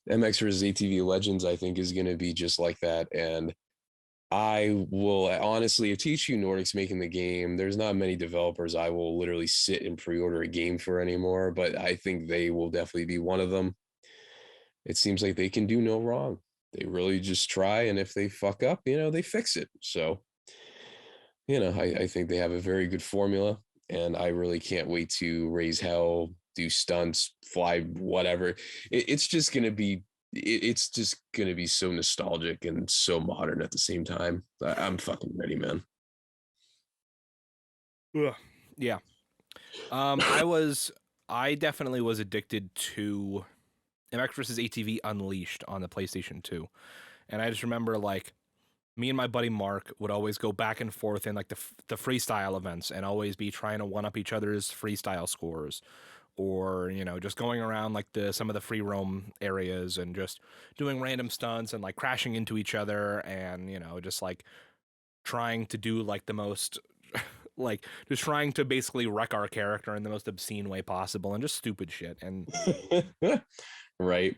MX vs. ATV Legends, I think, is going to be just like that. And I will honestly, if THQ Nordic's making the game, there's not many developers I will literally sit and pre-order a game for anymore, but I think they will definitely be one of them. It seems like they can do no wrong. They really just try, and if they fuck up, they fix it. So, I think they have a very good formula, and I really can't wait to raise hell, do stunts, fly, whatever. It's just gonna be it's just gonna be so nostalgic and so modern at the same time. I'm fucking ready, man. Ugh. Yeah. I definitely was addicted to MX vs. ATV Unleashed on the PlayStation 2. And I just remember, like, me and my buddy Mark would always go back and forth in, like, the freestyle events and always be trying to one-up each other's freestyle scores, or, just going around, like, some of the free roam areas and just doing random stunts and, like, crashing into each other and, just, like, trying to do, like, the most like, just trying to basically wreck our character in the most obscene way possible and just stupid shit. And Right.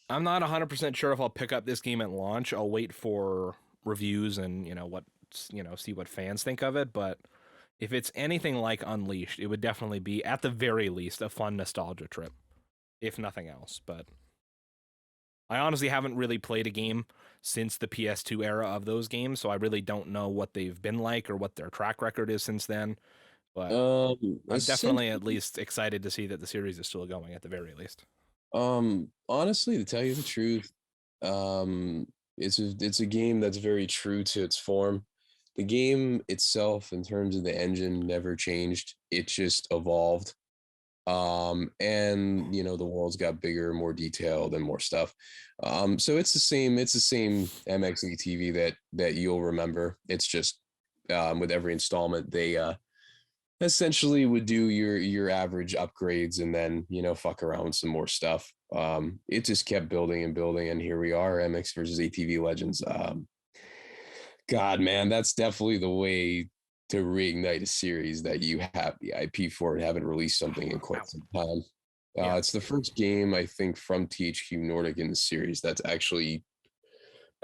I'm not 100% sure if I'll pick up this game at launch. I'll wait for reviews and, see what fans think of it. But if it's anything like Unleashed, it would definitely be, at the very least, a fun nostalgia trip, if nothing else. But I honestly haven't really played a game since the PS2 era of those games, so I really don't know what they've been like or what their track record is since then. But I'm definitely at least excited to see that the series is still going, at the very least. Honestly, to tell you the truth, um, it's a game that's very true to its form. The game itself, in terms of the engine, never changed. It just evolved. And the world's got bigger, more detailed, and more stuff. So it's the same MXE TV that you'll remember. It's just with every installment, they essentially would do your average upgrades and then fuck around with some more stuff. It just kept building and building, and here we are, MX versus ATV Legends. God, man, that's definitely the way to reignite a series that you have the IP for and haven't released something in quite some time. Yeah. It's the first game, I think, from THQ Nordic in the series that's actually,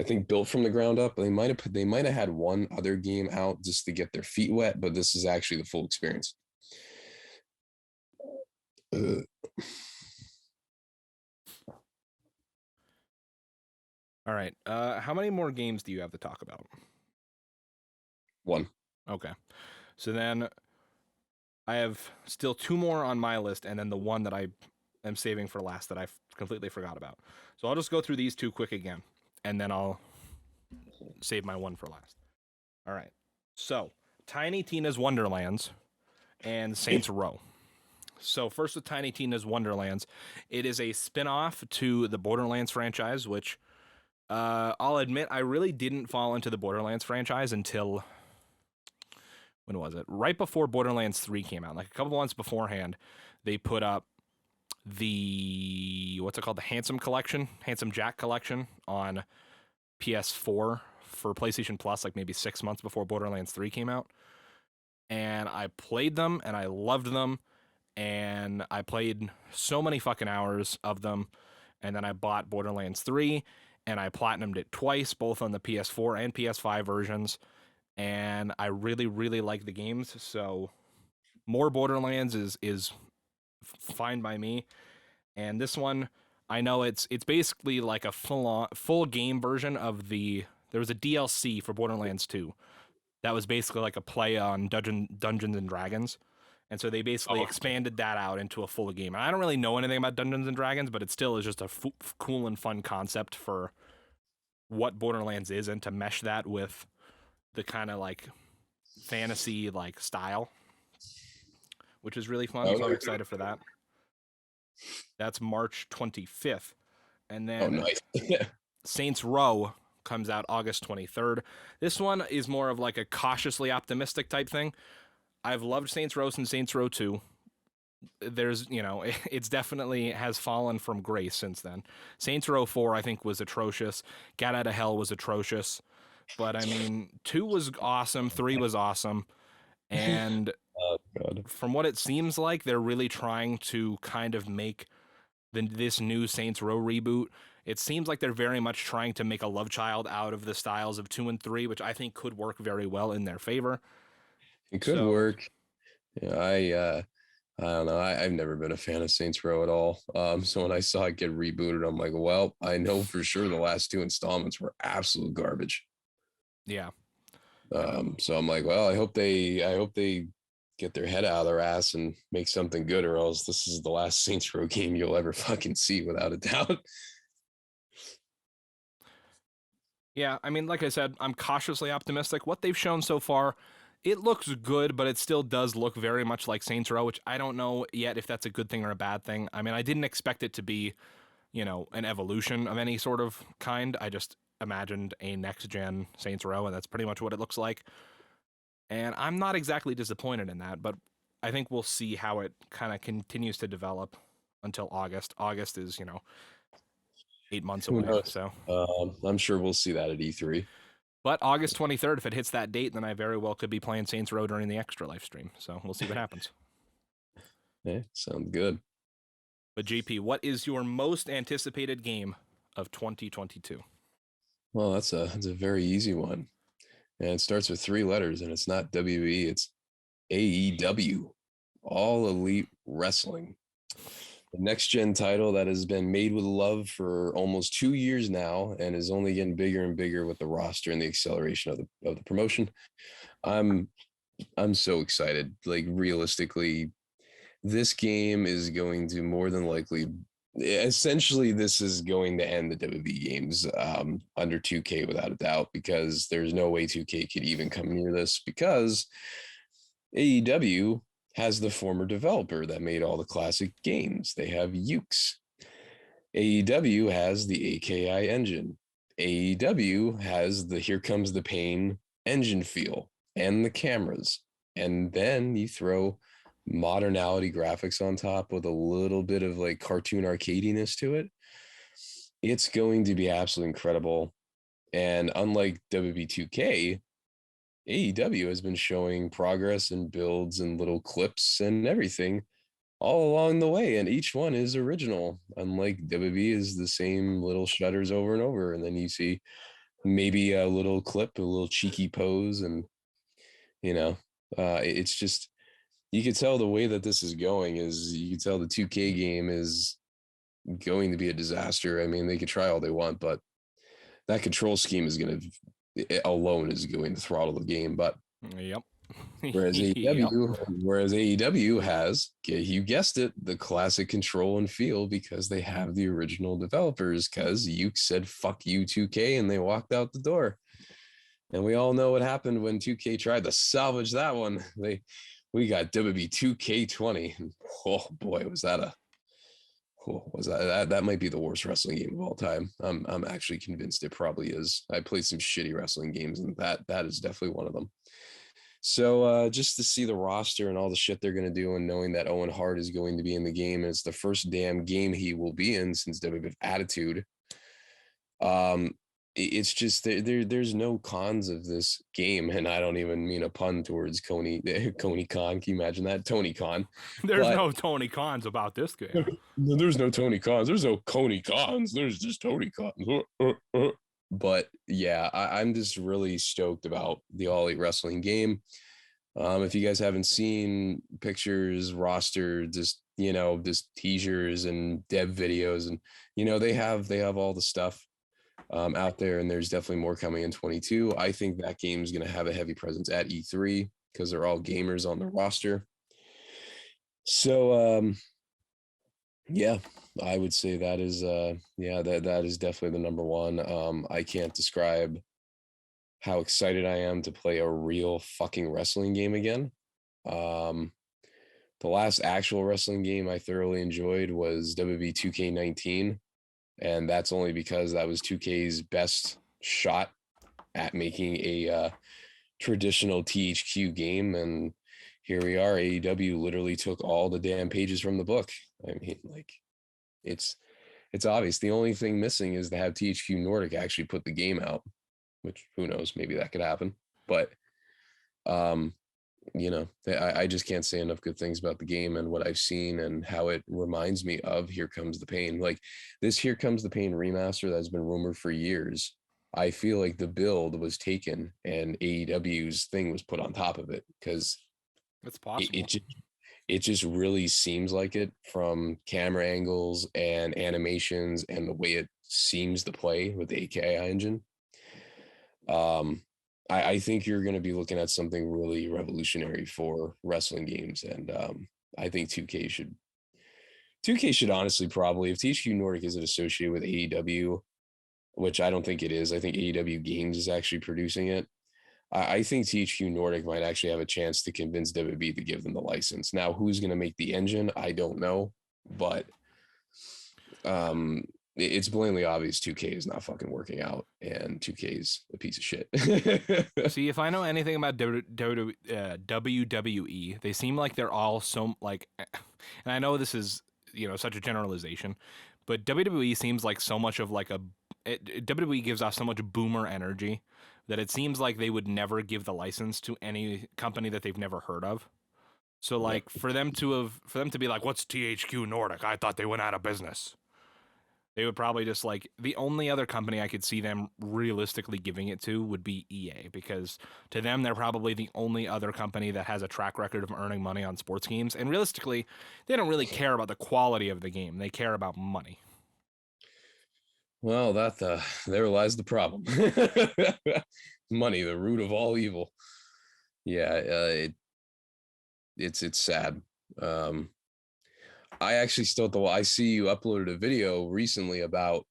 I think, built from the ground up. They might have had one other game out just to get their feet wet, but this is actually the full experience. All right. How many more games do you have to talk about? One. Okay. So then I have still two more on my list, and then the one that I am saving for last that I completely forgot about. So I'll just go through these two quick again, and then I'll save my one for last. All right. So Tiny Tina's Wonderlands and Saints Row. So first with Tiny Tina's Wonderlands, it is a spin-off to the Borderlands franchise, which I'll admit I really didn't fall into the Borderlands franchise until, when was it? Right before Borderlands 3 came out. Like a couple months beforehand, they put up the, what's it called? The Handsome Jack collection on PS4 for PlayStation Plus, like maybe 6 months before Borderlands 3 came out. And I played them and I loved them. And I played so many fucking hours of them. And then I bought Borderlands 3 and I platinumed it twice, both on the PS4 and PS5 versions. And I really, really like the games. So more Borderlands is fine by me. And this one, I know it's basically like a full game version of there was a DLC for Borderlands 2 that was basically like a play on Dungeons and Dragons. And so they basically expanded that out into a full game. And I don't really know anything about Dungeons and Dragons, but it still is just a cool and fun concept for what Borderlands is, and to mesh that with the kind of like fantasy like style, which is really fun. So I'm excited for that. That's March 25th. And then nice. Saints Row comes out August 23rd. This one is more of like a cautiously optimistic type thing. I've loved Saints Row since Saints Row 2. There's, it's definitely has fallen from grace since then. Saints Row 4, I think, was atrocious. Gat Out of Hell was atrocious. But I mean, 2 was awesome, 3 was awesome. And Oh God. from what it seems like, they're really trying to kind of make this new Saints Row reboot. It seems like they're very much trying to make a love child out of the styles of 2 and 3, which I think could work very well in their favor. It could So, work. Yeah, I don't know. I've never been a fan of Saints Row at all. So when I saw it get rebooted, I'm like, well, I know for sure the last 2 installments were absolute garbage. yeah. So I'm like, well, I hope they get their head out of their ass and make something good, or else this is the last Saints Row game you'll ever fucking see, without a doubt. Yeah, I mean, like I said, I'm cautiously optimistic. What they've shown so far, it looks good, but it still does look very much like Saints Row, which I don't know yet if that's a good thing or a bad thing. I mean, I didn't expect it to be, an evolution of any sort of kind. I just imagined a next-gen Saints Row, and that's pretty much what it looks like. And I'm not exactly disappointed in that, but I think we'll see how it kind of continues to develop until August. August is, 8 months Who away, knows? so... I'm sure we'll see that at E3. But August 23rd, if it hits that date, then I very well could be playing Saints Row during the extra live stream. So we'll see what happens. Yeah, sounds good. But GP, what is your most anticipated game of 2022? Well, that's a very easy one. And it starts with 3 letters, and it's not WE, it's AEW, All Elite Wrestling. The next gen title that has been made with love for almost 2 years now, and is only getting bigger and bigger with the roster and the acceleration of the promotion. I'm so excited. Like, realistically, this game is going to more than likely, essentially, this is going to end the WWE games under 2K without a doubt, because there's no way 2K could even come near this, because AEW has the former developer that made all the classic games. They have Ukes. AEW has the AKI engine. AEW has the Here Comes the Pain engine feel and the cameras. And then you throw modernality graphics on top with a little bit of like cartoon arcadiness to it. It's going to be absolutely incredible. And unlike WB2K, AEW has been showing progress and builds and little clips and everything all along the way, and each one is original. Unlike WB is the same little shutters over and over, and then you see maybe a little clip, a little cheeky pose, and it's just, you could tell the way that this is going is, you could tell the 2K game is going to be a disaster. I mean, they could try all they want, but that control scheme is going to alone is going to throttle the game. But Yep. whereas AEW has, you guessed it, the classic control and feel, because they have the original developers, because you said fuck you 2K and they walked out the door. And we all know what happened when 2K tried to salvage that one. We got WB 2K20. Oh boy, that might be the worst wrestling game of all time. I'm actually convinced it probably is. I played some shitty wrestling games, and that is definitely one of them. So just to see the roster and all the shit they're going to do, and knowing that Owen Hart is going to be in the game, and it's the first damn game he will be in since WWF Attitude. It's just there's no cons of this game, and I don't even mean a pun towards Coney Khan. Can you imagine that? Tony Khan. There's no Tony Khans about this game. There's no Tony Khans. There's no Coney Khans. There's just Tony Khans. But yeah, I'm just really stoked about the All Elite Wrestling game. If you guys haven't seen pictures, roster, just teasers and dev videos, and they have all the stuff out there, and there's definitely more coming in 22. I think that game is going to have a heavy presence at E3 because they're all gamers on the roster. So yeah, I would say that is that is definitely the number one. I can't describe how excited I am to play a real fucking wrestling game again. The last actual wrestling game I thoroughly enjoyed was WB 2K19, and that's only because that was 2K's best shot at making a traditional THQ game, and here we are. AEW literally took all the damn pages from the book. I mean, like, it's obvious. The only thing missing is to have THQ Nordic actually put the game out, which who knows, maybe that could happen. But I just can't say enough good things about the game and what I've seen and how it reminds me of Here Comes the Pain. Like this Here Comes the Pain remaster that's been rumored for years. I feel like the build was taken and AEW's thing was put on top of it, because It's possible. it just really seems like it, from camera angles and animations and the way it seems to play with the AKI engine. I think you're going to be looking at something really revolutionary for wrestling games, and I think 2K should honestly, probably, if THQ Nordic isn't associated with AEW, which I don't think it is, I think AEW Games is actually producing it. I think THQ Nordic might actually have a chance to convince WWE to give them the license. Now, who's going to make the engine? I don't know, but it's blatantly obvious 2K is not fucking working out, and 2K is a piece of shit. See, if I know anything about WWE, they seem like they're all so like, and I know this is such a generalization, but WWE seems like so much of like WWE gives off so much boomer energy that it seems like they would never give the license to any company that they've never heard of. So like for them to be like, what's THQ Nordic? I thought they went out of business. They would probably just like, the only other company I could see them realistically giving it to would be EA, because to them, they're probably the only other company that has a track record of earning money on sports games. And realistically, they don't really care about the quality of the game. They care about money. Well, there lies the problem. Money, the root of all evil. Yeah, it's sad. I actually still I see you uploaded a video recently about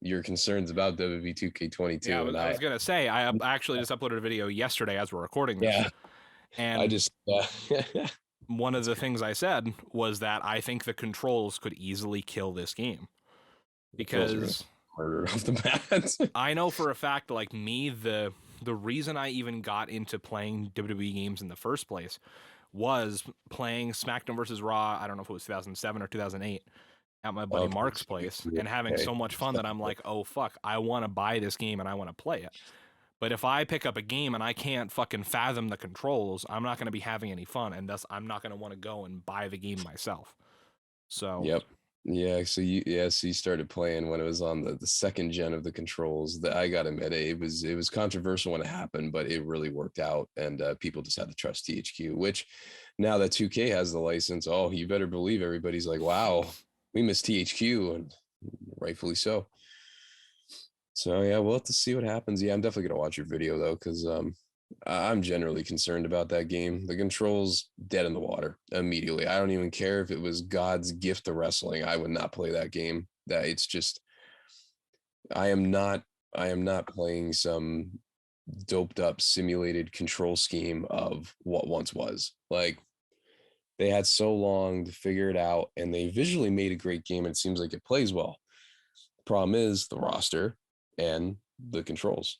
your concerns about WWE 2K22. Yeah, I was gonna say, I actually just uploaded a video yesterday as we're recording this. Yeah, and I just one of the things I said was that I think the controls could easily kill this game, because murder off the bat. I know for a fact, like me, the reason I even got into playing WWE games in the first place was playing SmackDown versus Raw. I don't know if it was 2007 or 2008 at my buddy Mark's place, and having so much fun that I'm like, oh fuck, I want to buy this game and I want to play it. But if I pick up a game and I can't fucking fathom the controls, I'm not going to be having any fun, and thus I'm not going to want to go and buy the game myself. So yep. Yeah, so you started playing when it was on the second gen of the controls. That, I gotta admit, it was controversial when it happened, but it really worked out, and people just had to trust THQ. Which now that 2K has the license, oh, you better believe everybody's like, wow, we miss THQ, and rightfully so. So yeah, we'll have to see what happens. Yeah, I'm definitely gonna watch your video though, because I'm generally concerned about that game. The controls dead in the water immediately. I don't even care if it was God's gift to wrestling. I would not play that game. That it's just, I am not playing some doped up simulated control scheme of what once was. Like, they had so long to figure it out, and they visually made a great game, and it seems like it plays well. The problem is the roster and the controls.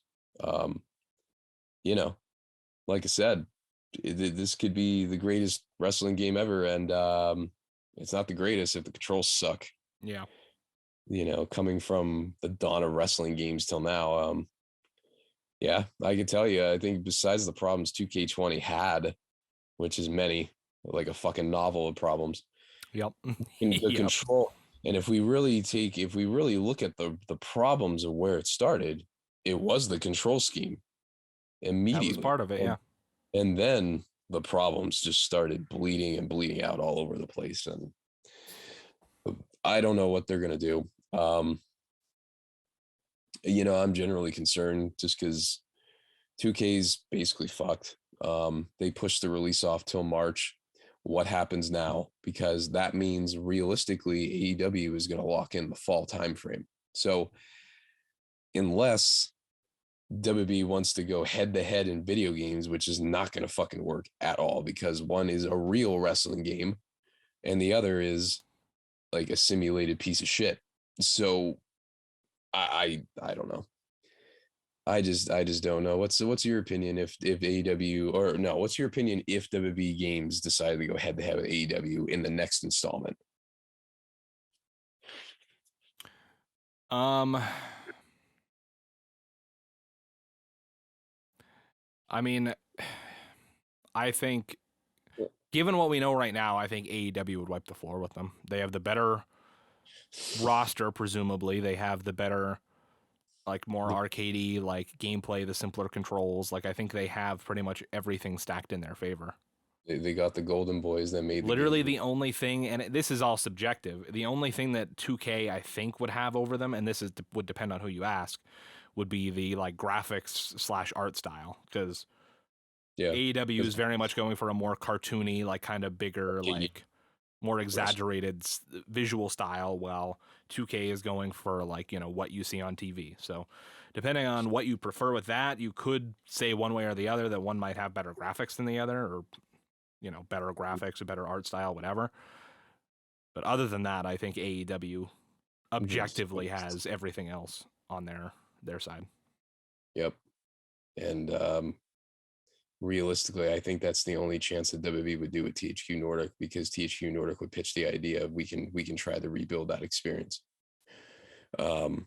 Like I said, this could be the greatest wrestling game ever, and it's not the greatest if the controls suck. yeah, coming from the dawn of wrestling games till now. Yeah, I can tell you, I think besides the problems 2K20 had, which is many, like a fucking novel of problems. Yep. The control. And if we really look at the problems of where it started, it was the control scheme immediately. That was part of it, yeah. And then the problems just started bleeding out all over the place. And I don't know what they're going to do. I'm generally concerned just because 2K's basically fucked. They pushed the release off till March. What happens now? Because that means realistically AEW is going to lock in the fall timeframe. So unless WB wants to go head to head in video games, which is not going to fucking work at all, because one is a real wrestling game and the other is like a simulated piece of shit. So I don't know. I just don't know. What's your opinion if AEW, or no? What's your opinion if WB Games decided to go head to head with AEW in the next installment? Um, I mean, I think given what we know right now, I think AEW would wipe the floor with them. They have the better roster, presumably. They have the better, like, more arcadey, like, gameplay, the simpler controls. Like, I think they have pretty much everything stacked in their favor. They got the Golden Boys that made the Literally, game. the only thing, and this is all subjective, the only thing that 2K I think would have over them, and this is would depend on who you ask, would be the like graphics slash art style, because Yeah, AEW is because very much going for a more cartoony, like kind of bigger, like more exaggerated visual style, while 2K is going for like, you know, what you see on TV. So depending on what you prefer with that, you could say one way or the other that one might have better graphics than the other, or, you know, better graphics, a better art style, whatever. But other than that, I think AEW objectively has everything else on their side. Yep, and realistically, I think that's the only chance that WB would do with THQ Nordic, because THQ Nordic would pitch the idea of we can try to rebuild that experience. Um,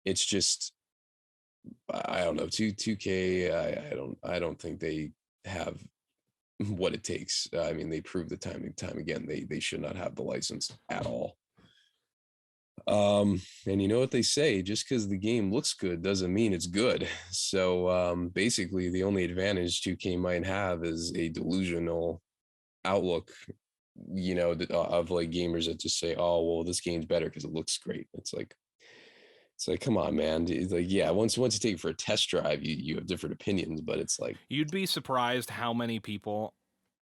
it's just I don't know, 2K. I don't think they have what it takes. I mean, they proved the time and time again they should not have the license at all. And you know what they say, just because the game looks good doesn't mean it's good. So basically the only advantage 2K might have is a delusional outlook, you know, of like gamers that just say, oh well, this game's better because it looks great. It's like, come on, man. It's like, yeah, once you take it for a test drive, you have different opinions, but it's like, You'd be surprised how many people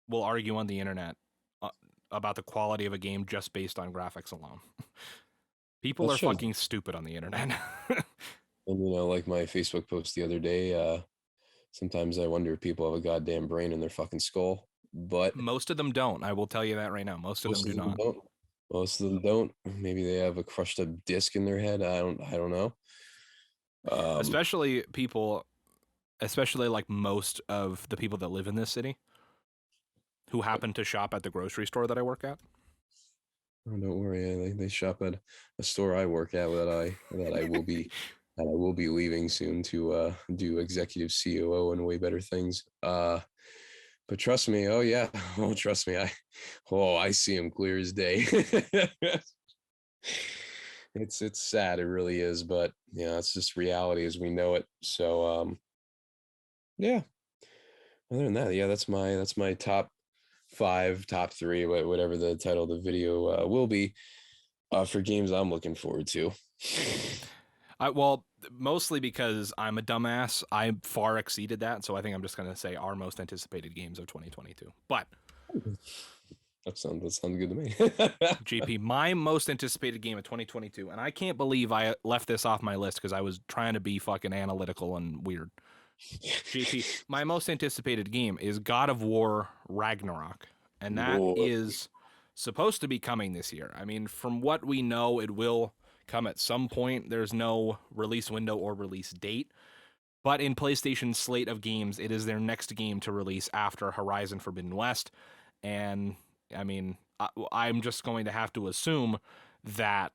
will argue on the internet uh, about the quality of a game just based on graphics alone. People that's are just, fucking stupid on the internet. and you know, like my Facebook post the other day, sometimes I wonder if people have a goddamn brain in their fucking skull, but Most of them don't. I will tell you that right now. Most of them most do of them not. don't. Most of them don't. Maybe they have a crushed up disc in their head. I don't know. Um, Especially people, especially like most of the people that live in this city who happen to shop at the grocery store that I work at. oh, don't worry. They shop at a store I work at that I will be leaving soon to do executive COO and way better things. But trust me, oh yeah, oh trust me, I see him clear as day. It's sad, it really is, but yeah, it's just reality as we know it. So yeah. Other than that, yeah, that's my top five, top three, whatever the title of the video will be, for games I'm looking forward to. Well, mostly because I'm a dumbass. I far exceeded that, so I think I'm just going to say our most anticipated games of 2022. But That sounds good to me. JP, my most anticipated game of 2022, and I can't believe I left this off my list because I was trying to be fucking analytical and weird. JP, my most anticipated game is God of War Ragnarok, and that Whoa. is supposed to be coming this year. I mean, from what we know, it will come at some point. There's no release window or release date. But in PlayStation's slate of games, it is their next game to release after Horizon Forbidden West. And I mean, I'm just going to have to assume that,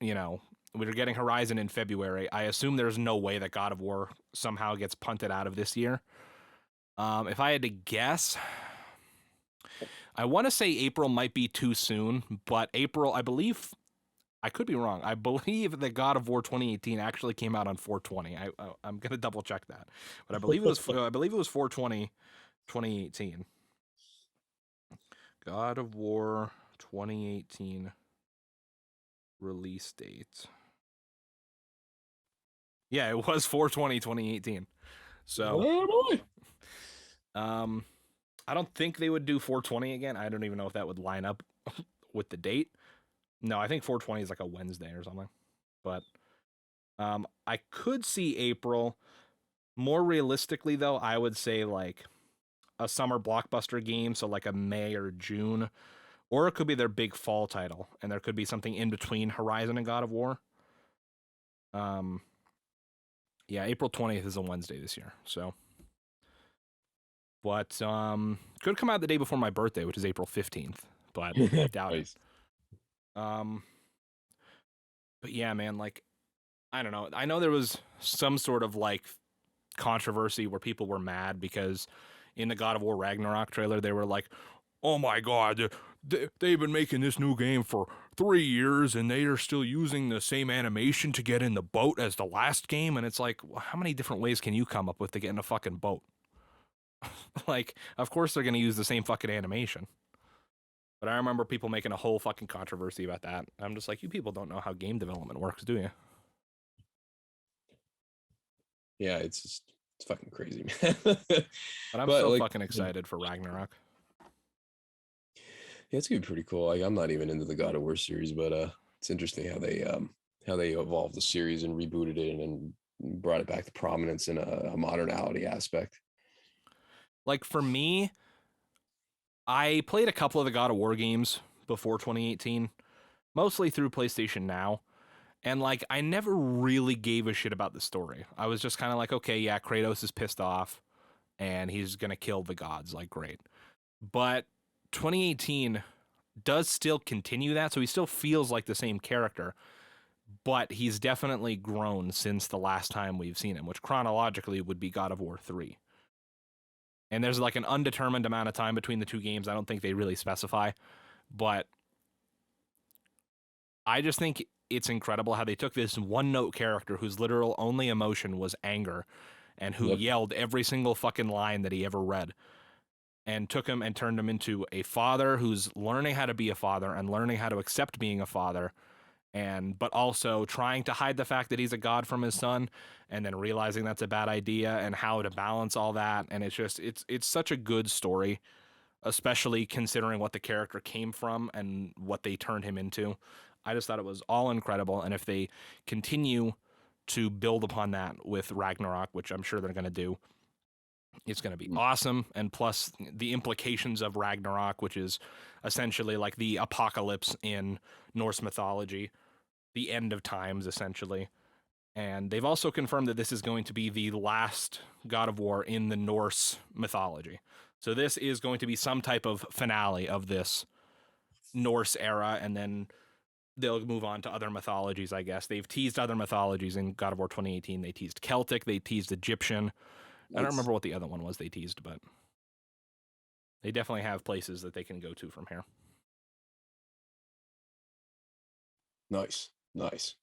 you know, we're getting Horizon in February. I assume there's no way that God of War somehow gets punted out of this year. If I had to guess, I want to say April might be too soon, but April, I believe, I could be wrong. I believe that God of War 2018 actually came out on 420. I'm gonna double check that, but I believe it was 420 2018. God of War 2018 release date. Yeah, it was 420 2018. So, Oh boy. um, I don't think they would do 420 again. I don't even know if that would line up with the date. No, I think 420 is like a Wednesday or something. But I could see April. More realistically, though, I would say like a summer blockbuster game, so like a May or June, or it could be their big fall title, and there could be something in between Horizon and God of War. Um, Yeah, April 20th is a Wednesday this year. So, but could come out the day before my birthday, which is April 15th, but doubt Nice. it. But yeah, man, like I don't know. I know there was some sort of like controversy where people were mad because in the God of War Ragnarok trailer they were like, "Oh my God, they've been making this new game for 3 years and they are still using the same animation to get in the boat as the last game." And it's like, well, how many different ways can you come up with to get in a fucking boat? Like, of course they're going to use the same fucking animation. But I remember people making a whole fucking controversy about that. I'm just like, you people don't know how game development works, do you? Yeah, it's fucking crazy, man. But I'm But so like, fucking excited for Ragnarok. yeah, it's gonna be pretty cool. Like, I'm not even into the God of War series, but it's interesting how they evolved the series and rebooted it and brought it back to prominence in a modernality aspect. Like for me, I played a couple of the God of War games before 2018, mostly through PlayStation Now. And like I never really gave a shit about the story. I was just kind of like, okay, yeah, Kratos is pissed off and he's going to kill the gods, like great. But 2018 does still continue that, so he still feels like the same character, but he's definitely grown since the last time we've seen him, which chronologically would be God of War 3. And there's like an undetermined amount of time between the two games. I don't think they really specify, but I just think it's incredible how they took this one note character whose literal only emotion was anger and who Yep. yelled every single fucking line that he ever read, and took him and turned him into a father who's learning how to be a father and learning how to accept being a father, and but also trying to hide the fact that he's a god from his son, and then realizing that's a bad idea and how to balance all that. And it's just it's such a good story, especially considering what the character came from and what they turned him into. I just thought it was all incredible, and if they continue to build upon that with Ragnarok, which I'm sure they're going to do, it's going to be awesome. And plus the implications of Ragnarok, which is essentially like the apocalypse in Norse mythology, the end of times, essentially. And they've also confirmed that this is going to be the last God of War in the Norse mythology. So this is going to be some type of finale of this Norse era, and then they'll move on to other mythologies, I guess. They've teased other mythologies in God of War 2018. They teased Celtic, they teased Egyptian. I don't remember what the other one was they teased, but they definitely have places that they can go to from here. Nice, nice.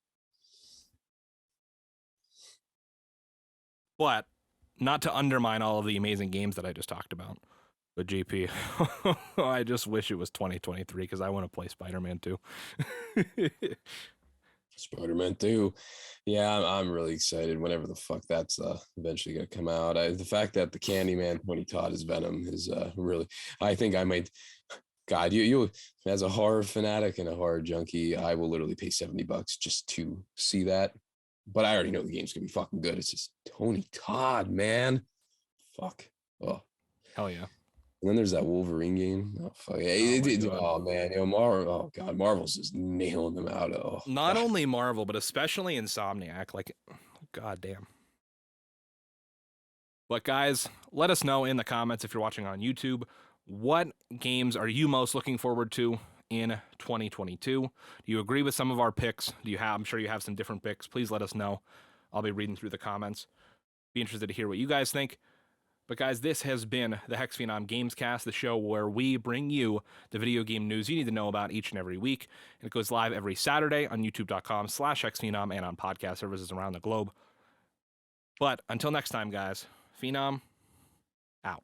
But not to undermine all of the amazing games that I just talked about. But GP, I just wish it was 2023 because I want to play Spider-Man 2. Spider-Man 2. Yeah, I'm really excited whenever the fuck that's eventually gonna come out. The fact that the Candyman Tony Todd is Venom is really, I think I might, God, you as a horror fanatic and a horror junkie, I will literally pay $70 just to see that. But I already know the game's gonna be fucking good. It's just Tony Todd, man. Fuck. Oh. Hell yeah. And then there's that Wolverine game. Oh fuck. Oh man, Marvel. Oh god, Marvel's just nailing them out. Oh, Not only Marvel, but especially Insomniac. Like, goddamn. But guys, let us know in the comments if you're watching on YouTube, what games are you most looking forward to in 2022? Do you agree with some of our picks? I'm sure you have some different picks. Please let us know. I'll be reading through the comments. Be interested to hear what you guys think. But guys, this has been the HexxedPhenom Gamescast, the show where we bring you the video game news you need to know about each and every week. And it goes live every Saturday on youtube.com/HexxedPhenom and on podcast services around the globe. But until next time, guys, Phenom out.